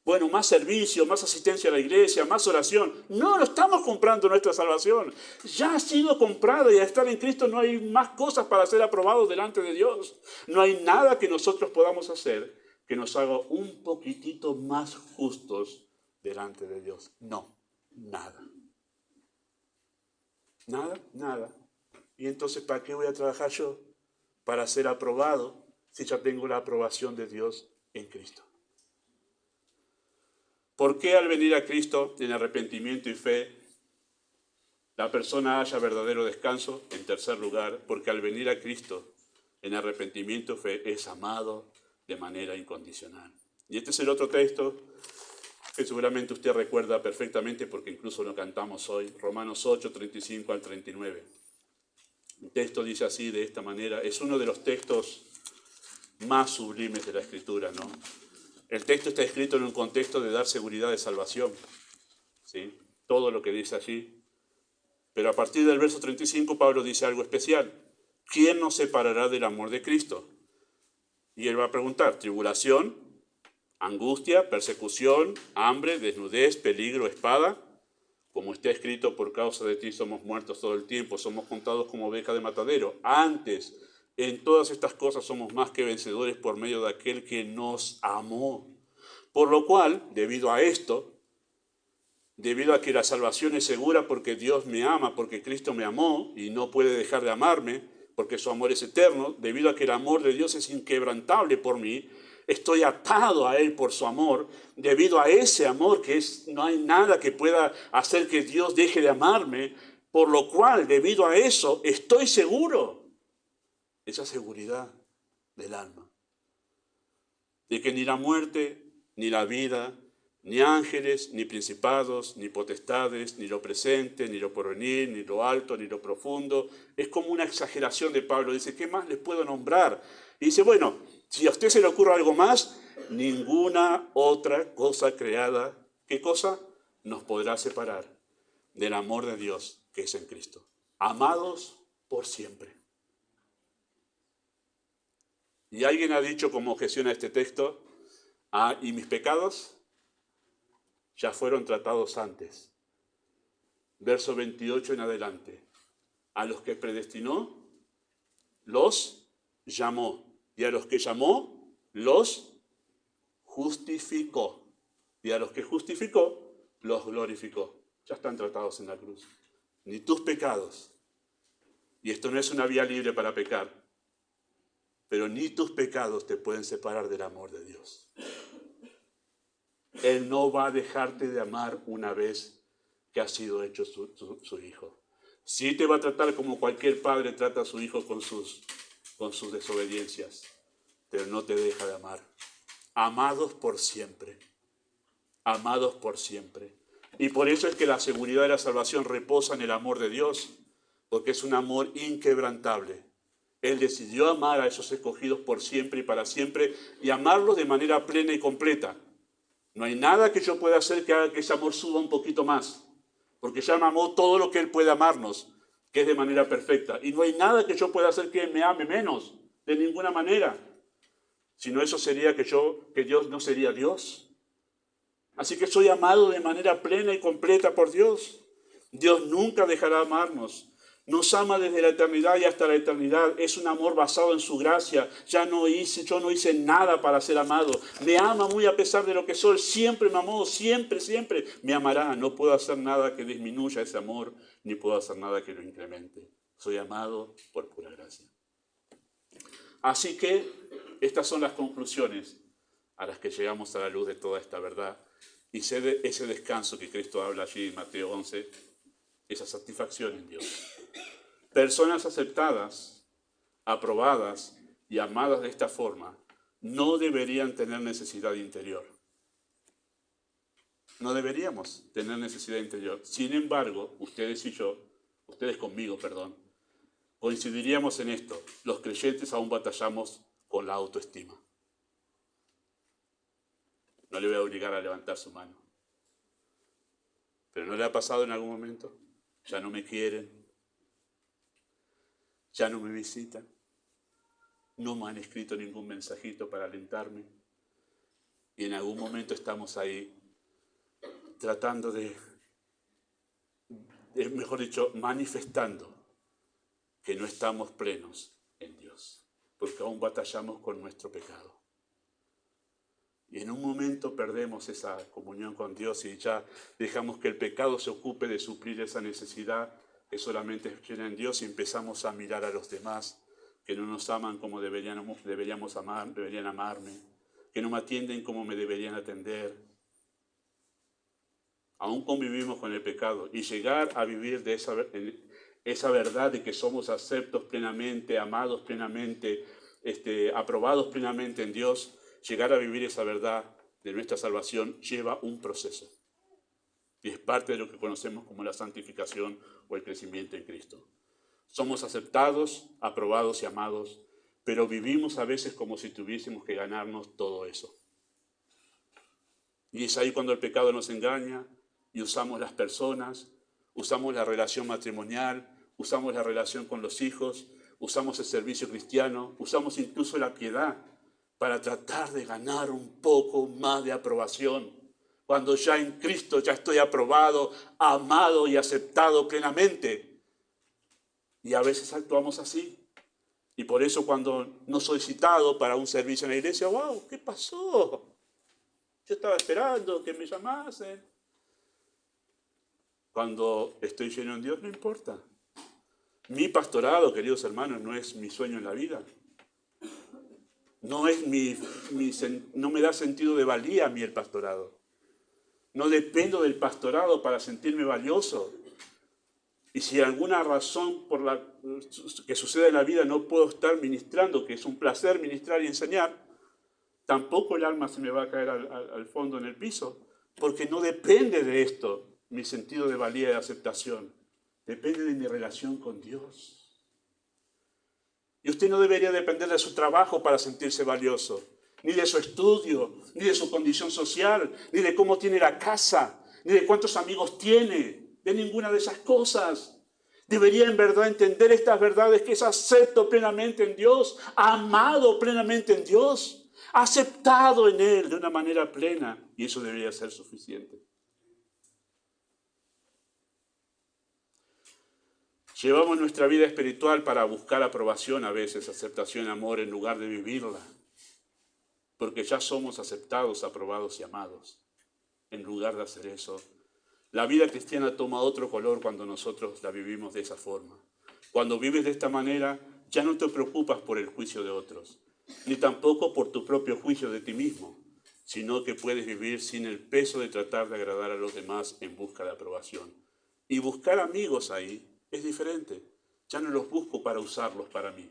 Bueno, más servicio, más asistencia a la iglesia, más oración. No estamos comprando nuestra salvación. Ya ha sido comprada y al estar en Cristo no hay más cosas para ser aprobados delante de Dios. No hay nada que nosotros podamos hacer que nos haga un poquitito más justos delante de Dios. No, nada. Nada. Y entonces, ¿para qué voy a trabajar yo? Para ser aprobado si ya tengo la aprobación de Dios en Cristo. ¿Por qué al venir a Cristo en arrepentimiento y fe, la persona haya verdadero descanso? En tercer lugar, porque al venir a Cristo en arrepentimiento y fe es amado de manera incondicional. Y este es el otro texto que seguramente usted recuerda perfectamente porque incluso lo cantamos hoy, Romanos 8, 35 al 39. El texto dice así, de esta manera, es uno de los textos más sublimes de la Escritura, ¿no? El texto está escrito en un contexto de dar seguridad de salvación, ¿sí? Todo lo que dice allí. Pero a partir del verso 35, Pablo dice algo especial. ¿Quién nos separará del amor de Cristo? Y él va a preguntar, tribulación, angustia, persecución, hambre, desnudez, peligro, espada. Como está escrito, por causa de ti somos muertos todo el tiempo, somos contados como ovejas de matadero. Antes, en todas estas cosas somos más que vencedores por medio de aquel que nos amó. Por lo cual, debido a esto, debido a que la salvación es segura porque Dios me ama, porque Cristo me amó y no puede dejar de amarme, porque su amor es eterno, debido a que el amor de Dios es inquebrantable por mí, estoy atado a Él por su amor, debido a ese amor no hay nada que pueda hacer que Dios deje de amarme, por lo cual, debido a eso, estoy seguro, esa seguridad del alma, de que ni la muerte, ni la vida, Ni ángeles, ni principados, ni potestades, ni lo presente, ni lo porvenir, ni lo alto, ni lo profundo. Es como una exageración de Pablo. Dice, ¿qué más les puedo nombrar? Y dice, bueno, si a usted se le ocurre algo más, ninguna otra cosa creada, ¿qué cosa? Nos podrá separar del amor de Dios que es en Cristo. Amados por siempre. Y alguien ha dicho como objeción a este texto, ¿y mis pecados? Ya fueron tratados antes. Verso 28 en adelante. A los que predestinó, los llamó. Y a los que llamó, los justificó. Y a los que justificó, los glorificó. Ya están tratados en la cruz. Ni tus pecados. Y esto no es una vía libre para pecar. Pero ni tus pecados te pueden separar del amor de Dios. Él no va a dejarte de amar una vez que ha sido hecho su hijo. Sí te va a tratar como cualquier padre trata a su hijo con sus desobediencias, pero no te deja de amar. Amados por siempre. Amados por siempre. Y por eso es que la seguridad de la salvación reposa en el amor de Dios, porque es un amor inquebrantable. Él decidió amar a esos escogidos por siempre y para siempre, y amarlos de manera plena y completa. No hay nada que yo pueda hacer que haga que ese amor suba un poquito más, porque ya me amó todo lo que Él puede amarnos, que es de manera perfecta. Y no hay nada que yo pueda hacer que Él me ame menos, de ninguna manera. Sino eso sería que Dios no sería Dios. Así que soy amado de manera plena y completa por Dios. Dios nunca dejará de amarnos. Nos ama desde la eternidad y hasta la eternidad. Es un amor basado en su gracia. Yo no hice nada para ser amado. Me ama muy a pesar de lo que soy. Siempre me amó, siempre, siempre me amará. No puedo hacer nada que disminuya ese amor, ni puedo hacer nada que lo incremente. Soy amado por pura gracia. Así que estas son las conclusiones a las que llegamos a la luz de toda esta verdad. Y ese descanso que Cristo habla allí en Mateo 11, esa satisfacción en Dios. Personas aceptadas, aprobadas y amadas de esta forma no deberían tener necesidad interior. No deberíamos tener necesidad interior. Sin embargo, ustedes conmigo, coincidiríamos en esto. Los creyentes aún batallamos con la autoestima. No le voy a obligar a levantar su mano. ¿Pero no le ha pasado en algún momento? Ya no me quieren. Ya no me visitan. No me han escrito ningún mensajito para alentarme. Y en algún momento estamos ahí tratando mejor dicho, manifestando que no estamos plenos en Dios. Porque aún batallamos con nuestro pecado. Y en un momento perdemos esa comunión con Dios y ya dejamos que el pecado se ocupe de suplir esa necesidad que solamente llena en Dios y empezamos a mirar a los demás que no nos aman como deberían amarme, que no me atienden como me deberían atender. Aún convivimos con el pecado y llegar a vivir de esa verdad de que somos aceptos plenamente, amados plenamente, aprobados plenamente en Dios. Llegar a vivir esa verdad de nuestra salvación lleva un proceso. Y es parte de lo que conocemos como la santificación o el crecimiento en Cristo. Somos aceptados, aprobados y amados, pero vivimos a veces como si tuviésemos que ganarnos todo eso. Y es ahí cuando el pecado nos engaña y usamos las personas, usamos la relación matrimonial, usamos la relación con los hijos, usamos el servicio cristiano, usamos incluso la piedad para tratar de ganar un poco más de aprobación, cuando ya en Cristo ya estoy aprobado, amado y aceptado plenamente. Y a veces actuamos así. Y por eso cuando no soy citado para un servicio en la iglesia, ¡wow! ¿Qué pasó? Yo estaba esperando que me llamasen. Cuando estoy lleno en Dios, no importa. Mi pastorado, queridos hermanos, no es mi sueño en la vida. No me da sentido de valía a mí el pastorado. No dependo del pastorado para sentirme valioso. Y si alguna razón por la que sucede en la vida no puedo estar ministrando, que es un placer ministrar y enseñar, tampoco el alma se me va a caer al fondo en el piso, Porque no depende de esto mi sentido de valía y de aceptación. Depende de mi relación con Dios. Y usted no debería depender de su trabajo para sentirse valioso, ni de su estudio, ni de su condición social, ni de cómo tiene la casa, ni de cuántos amigos tiene, de ninguna de esas cosas. Debería en verdad entender estas verdades, que es acepto plenamente en Dios, amado plenamente en Dios, aceptado en Él de una manera plena, y eso debería ser suficiente. Llevamos nuestra vida espiritual para buscar aprobación a veces, aceptación, amor, en lugar de vivirla. Porque ya somos aceptados, aprobados y amados. En lugar de hacer eso, la vida cristiana toma otro color cuando nosotros la vivimos de esa forma. Cuando vives de esta manera, ya no te preocupas por el juicio de otros, ni tampoco por tu propio juicio de ti mismo, sino que puedes vivir sin el peso de tratar de agradar a los demás en busca de aprobación. Y buscar amigos ahí es diferente. Ya no los busco para usarlos para mí,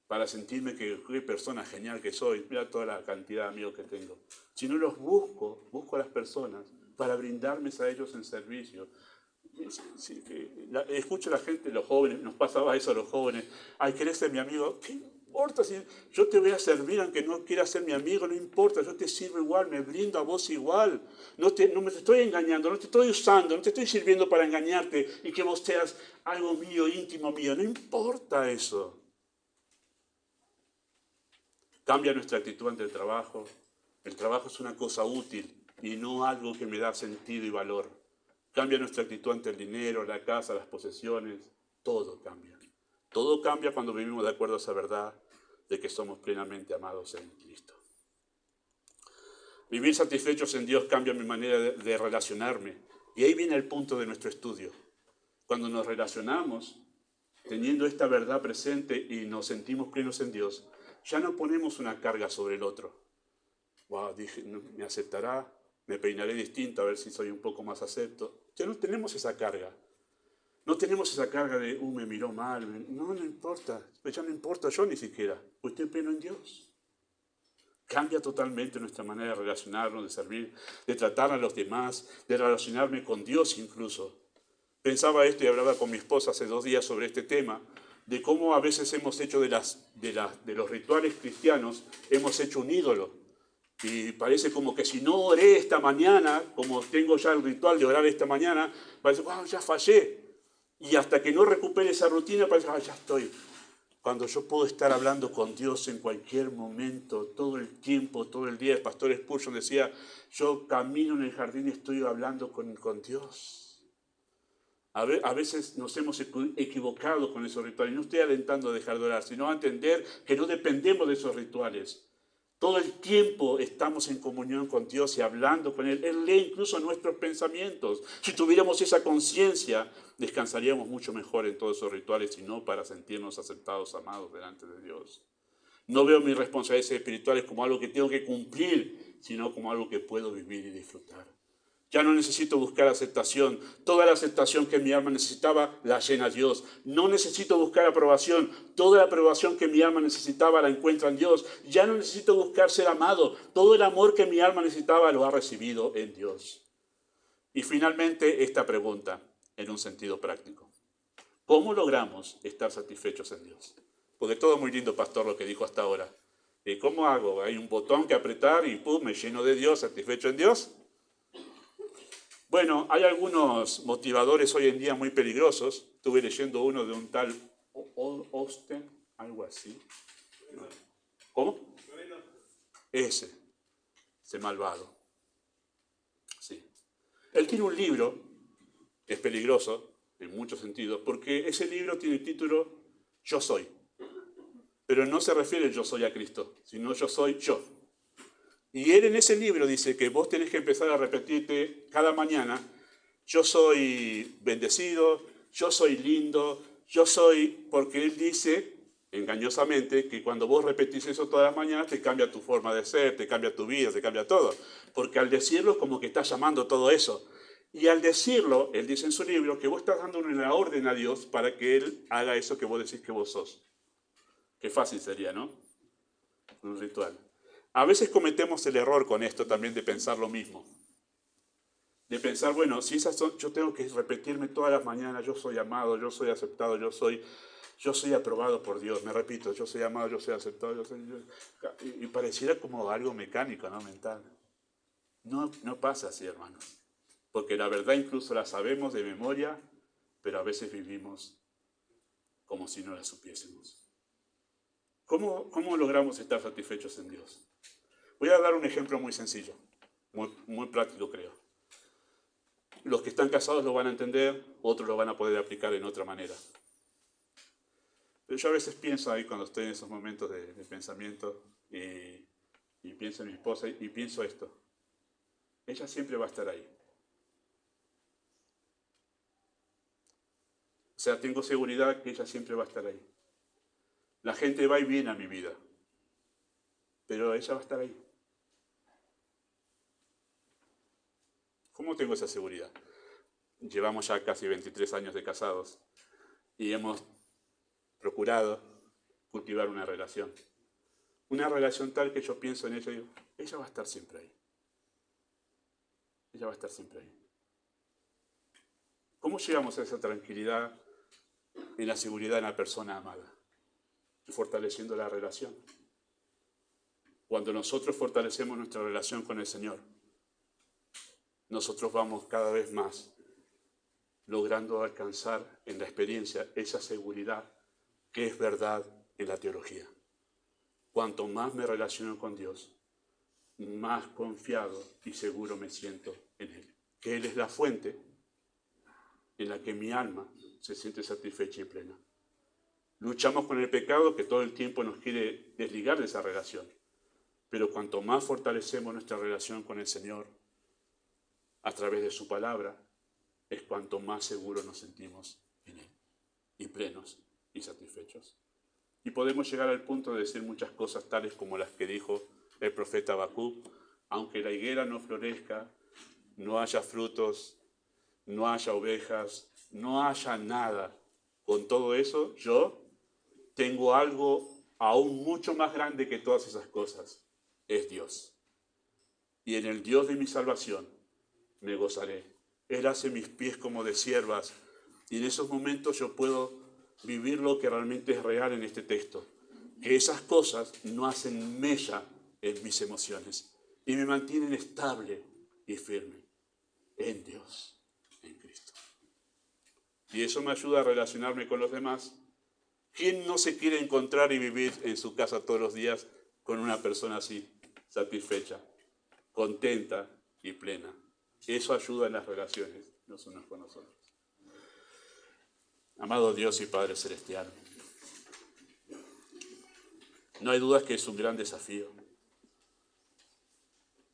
para sentirme que qué persona genial que soy, mira toda la cantidad de amigos que tengo. Si no los busco a las personas para brindarme a ellos en servicio. Escucho a la gente, los jóvenes, nos pasaba eso a los jóvenes, ay, ¿querés ser mi amigo? ¿Qué importa si yo te voy a servir aunque no quieras ser mi amigo? No importa, yo te sirvo igual, me brindo a vos igual. No me estoy engañando, no te estoy usando, no te estoy sirviendo para engañarte y que vos seas algo mío, íntimo mío. No importa eso. Cambia nuestra actitud ante el trabajo. El trabajo es una cosa útil y no algo que me da sentido y valor. Cambia nuestra actitud ante el dinero, la casa, las posesiones. Todo cambia. Todo cambia cuando vivimos de acuerdo a esa verdad de que somos plenamente amados en Cristo. Vivir satisfechos en Dios cambia mi manera de relacionarme. Y ahí viene el punto de nuestro estudio. Cuando nos relacionamos, teniendo esta verdad presente y nos sentimos plenos en Dios, ya no ponemos una carga sobre el otro. Wow, dije, me aceptará, me peinaré distinto a ver si soy un poco más acepto. Ya no tenemos esa carga. No tenemos esa carga de, me miró mal. No importa. Ya no importa yo ni siquiera. Pues estoy pleno en Dios. Cambia totalmente nuestra manera de relacionarnos, de servir, de tratar a los demás, de relacionarme con Dios incluso. Pensaba esto y hablaba con mi esposa hace 2 días sobre este tema, de cómo a veces hemos hecho de los rituales cristianos, hemos hecho un ídolo. Y parece como que si no oré esta mañana, como tengo ya el ritual de orar esta mañana, parece, wow, ya fallé. Y hasta que no recupere esa rutina, parece, ya estoy. Cuando yo puedo estar hablando con Dios en cualquier momento, todo el tiempo, todo el día. El pastor Spurgeon decía, yo camino en el jardín y estoy hablando con Dios. A veces nos hemos equivocado con esos rituales. No estoy alentando a dejar de orar, sino a entender que no dependemos de esos rituales. Todo el tiempo estamos en comunión con Dios y hablando con Él. Él lee incluso nuestros pensamientos. Si tuviéramos esa conciencia, descansaríamos mucho mejor en todos esos rituales y no para sentirnos aceptados, amados delante de Dios. No veo mis responsabilidades espirituales como algo que tengo que cumplir, sino como algo que puedo vivir y disfrutar. Ya no necesito buscar aceptación. Toda la aceptación que mi alma necesitaba la llena Dios. No necesito buscar aprobación. Toda la aprobación que mi alma necesitaba la encuentra en Dios. Ya no necesito buscar ser amado. Todo el amor que mi alma necesitaba lo ha recibido en Dios. Y finalmente esta pregunta en un sentido práctico. ¿Cómo logramos estar satisfechos en Dios? Porque todo muy lindo, pastor, lo que dijo hasta ahora. ¿Y cómo hago? Hay un botón que apretar y ¡pum! Me lleno de Dios, satisfecho en Dios. Bueno, hay algunos motivadores hoy en día muy peligrosos. Estuve leyendo uno de un tal Austin, algo así. ¿Cómo? Ese malvado. Sí. Él tiene un libro que es peligroso en muchos sentidos, porque ese libro tiene el título Yo soy. Pero no se refiere yo soy a Cristo, sino yo soy yo. Y él en ese libro dice que vos tenés que empezar a repetirte cada mañana, yo soy bendecido, yo soy lindo, yo soy, porque él dice, engañosamente, que cuando vos repetís eso todas las mañanas te cambia tu forma de ser, te cambia tu vida, te cambia todo. Porque al decirlo es como que estás llamando todo eso. Y al decirlo, él dice en su libro que vos estás dando una orden a Dios para que él haga eso que vos decís que vos sos. Qué fácil sería, ¿no? Un ritual. A veces cometemos el error con esto también de pensar lo mismo. de pensar, bueno, si esas son, yo tengo que repetirme todas las mañanas, yo soy amado, yo soy aceptado, yo soy aprobado por Dios, me repito, yo soy amado, yo soy aceptado, y pareciera como algo mecánico, ¿no? Mental. No, no pasa así, hermanos, porque la verdad incluso la sabemos de memoria, pero a veces vivimos como si no la supiésemos. ¿Cómo logramos estar satisfechos en Dios? Voy a dar un ejemplo muy sencillo, muy práctico creo. Los que están casados lo van a entender, otros lo van a poder aplicar en otra manera. Pero yo a veces pienso ahí cuando estoy en esos momentos de pensamiento y pienso en mi esposa y pienso esto. Ella siempre va a estar ahí. O sea, tengo seguridad que ella siempre va a estar ahí. La gente va y viene a mi vida, pero ella va a estar ahí. ¿Cómo tengo esa seguridad? Llevamos ya casi 23 años de casados y hemos procurado cultivar una relación. Una relación tal que yo pienso en ella y digo, ella va a estar siempre ahí. Ella va a estar siempre ahí. ¿Cómo llegamos a esa tranquilidad en la seguridad de la persona amada? Fortaleciendo la relación. Cuando nosotros fortalecemos nuestra relación con el Señor, nosotros vamos cada vez más logrando alcanzar en la experiencia esa seguridad que es verdad en la teología. Cuanto más me relaciono con Dios, más confiado y seguro me siento en Él. Que Él es la fuente en la que mi alma se siente satisfecha y plena. Luchamos con el pecado que todo el tiempo nos quiere desligar de esa relación. Pero cuanto más fortalecemos nuestra relación con el Señor a través de su palabra, es cuanto más seguros nos sentimos en Él, y plenos y satisfechos. Y podemos llegar al punto de decir muchas cosas tales como las que dijo el profeta Habacuc: aunque la higuera no florezca, no haya frutos, no haya ovejas, no haya nada, con todo eso yo tengo algo aún mucho más grande que todas esas cosas: es Dios. Y en el Dios de mi salvación me gozaré. Él hace mis pies como de ciervas, y en esos momentos yo puedo vivir lo que realmente es real en este texto, que esas cosas no hacen mella en mis emociones y me mantienen estable y firme en Dios, en Cristo. Y eso me ayuda a relacionarme con los demás. ¿Quién no se quiere encontrar y vivir en su casa todos los días con una persona así, satisfecha, contenta y plena? Eso ayuda en las relaciones los unos con los otros. Amado Dios y Padre Celestial, no hay dudas que es un gran desafío,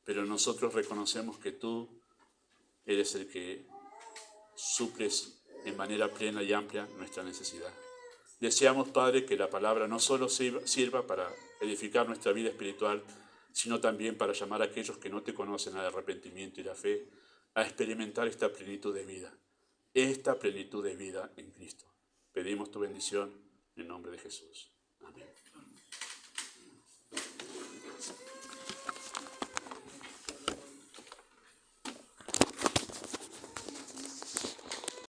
pero nosotros reconocemos que tú eres el que suples en manera plena y amplia nuestra necesidad. Deseamos, Padre, que la palabra no solo sirva para edificar nuestra vida espiritual, sino también para llamar a aquellos que no te conocen al arrepentimiento y la fe, a experimentar esta plenitud de vida en Cristo. Pedimos tu bendición en el nombre de Jesús.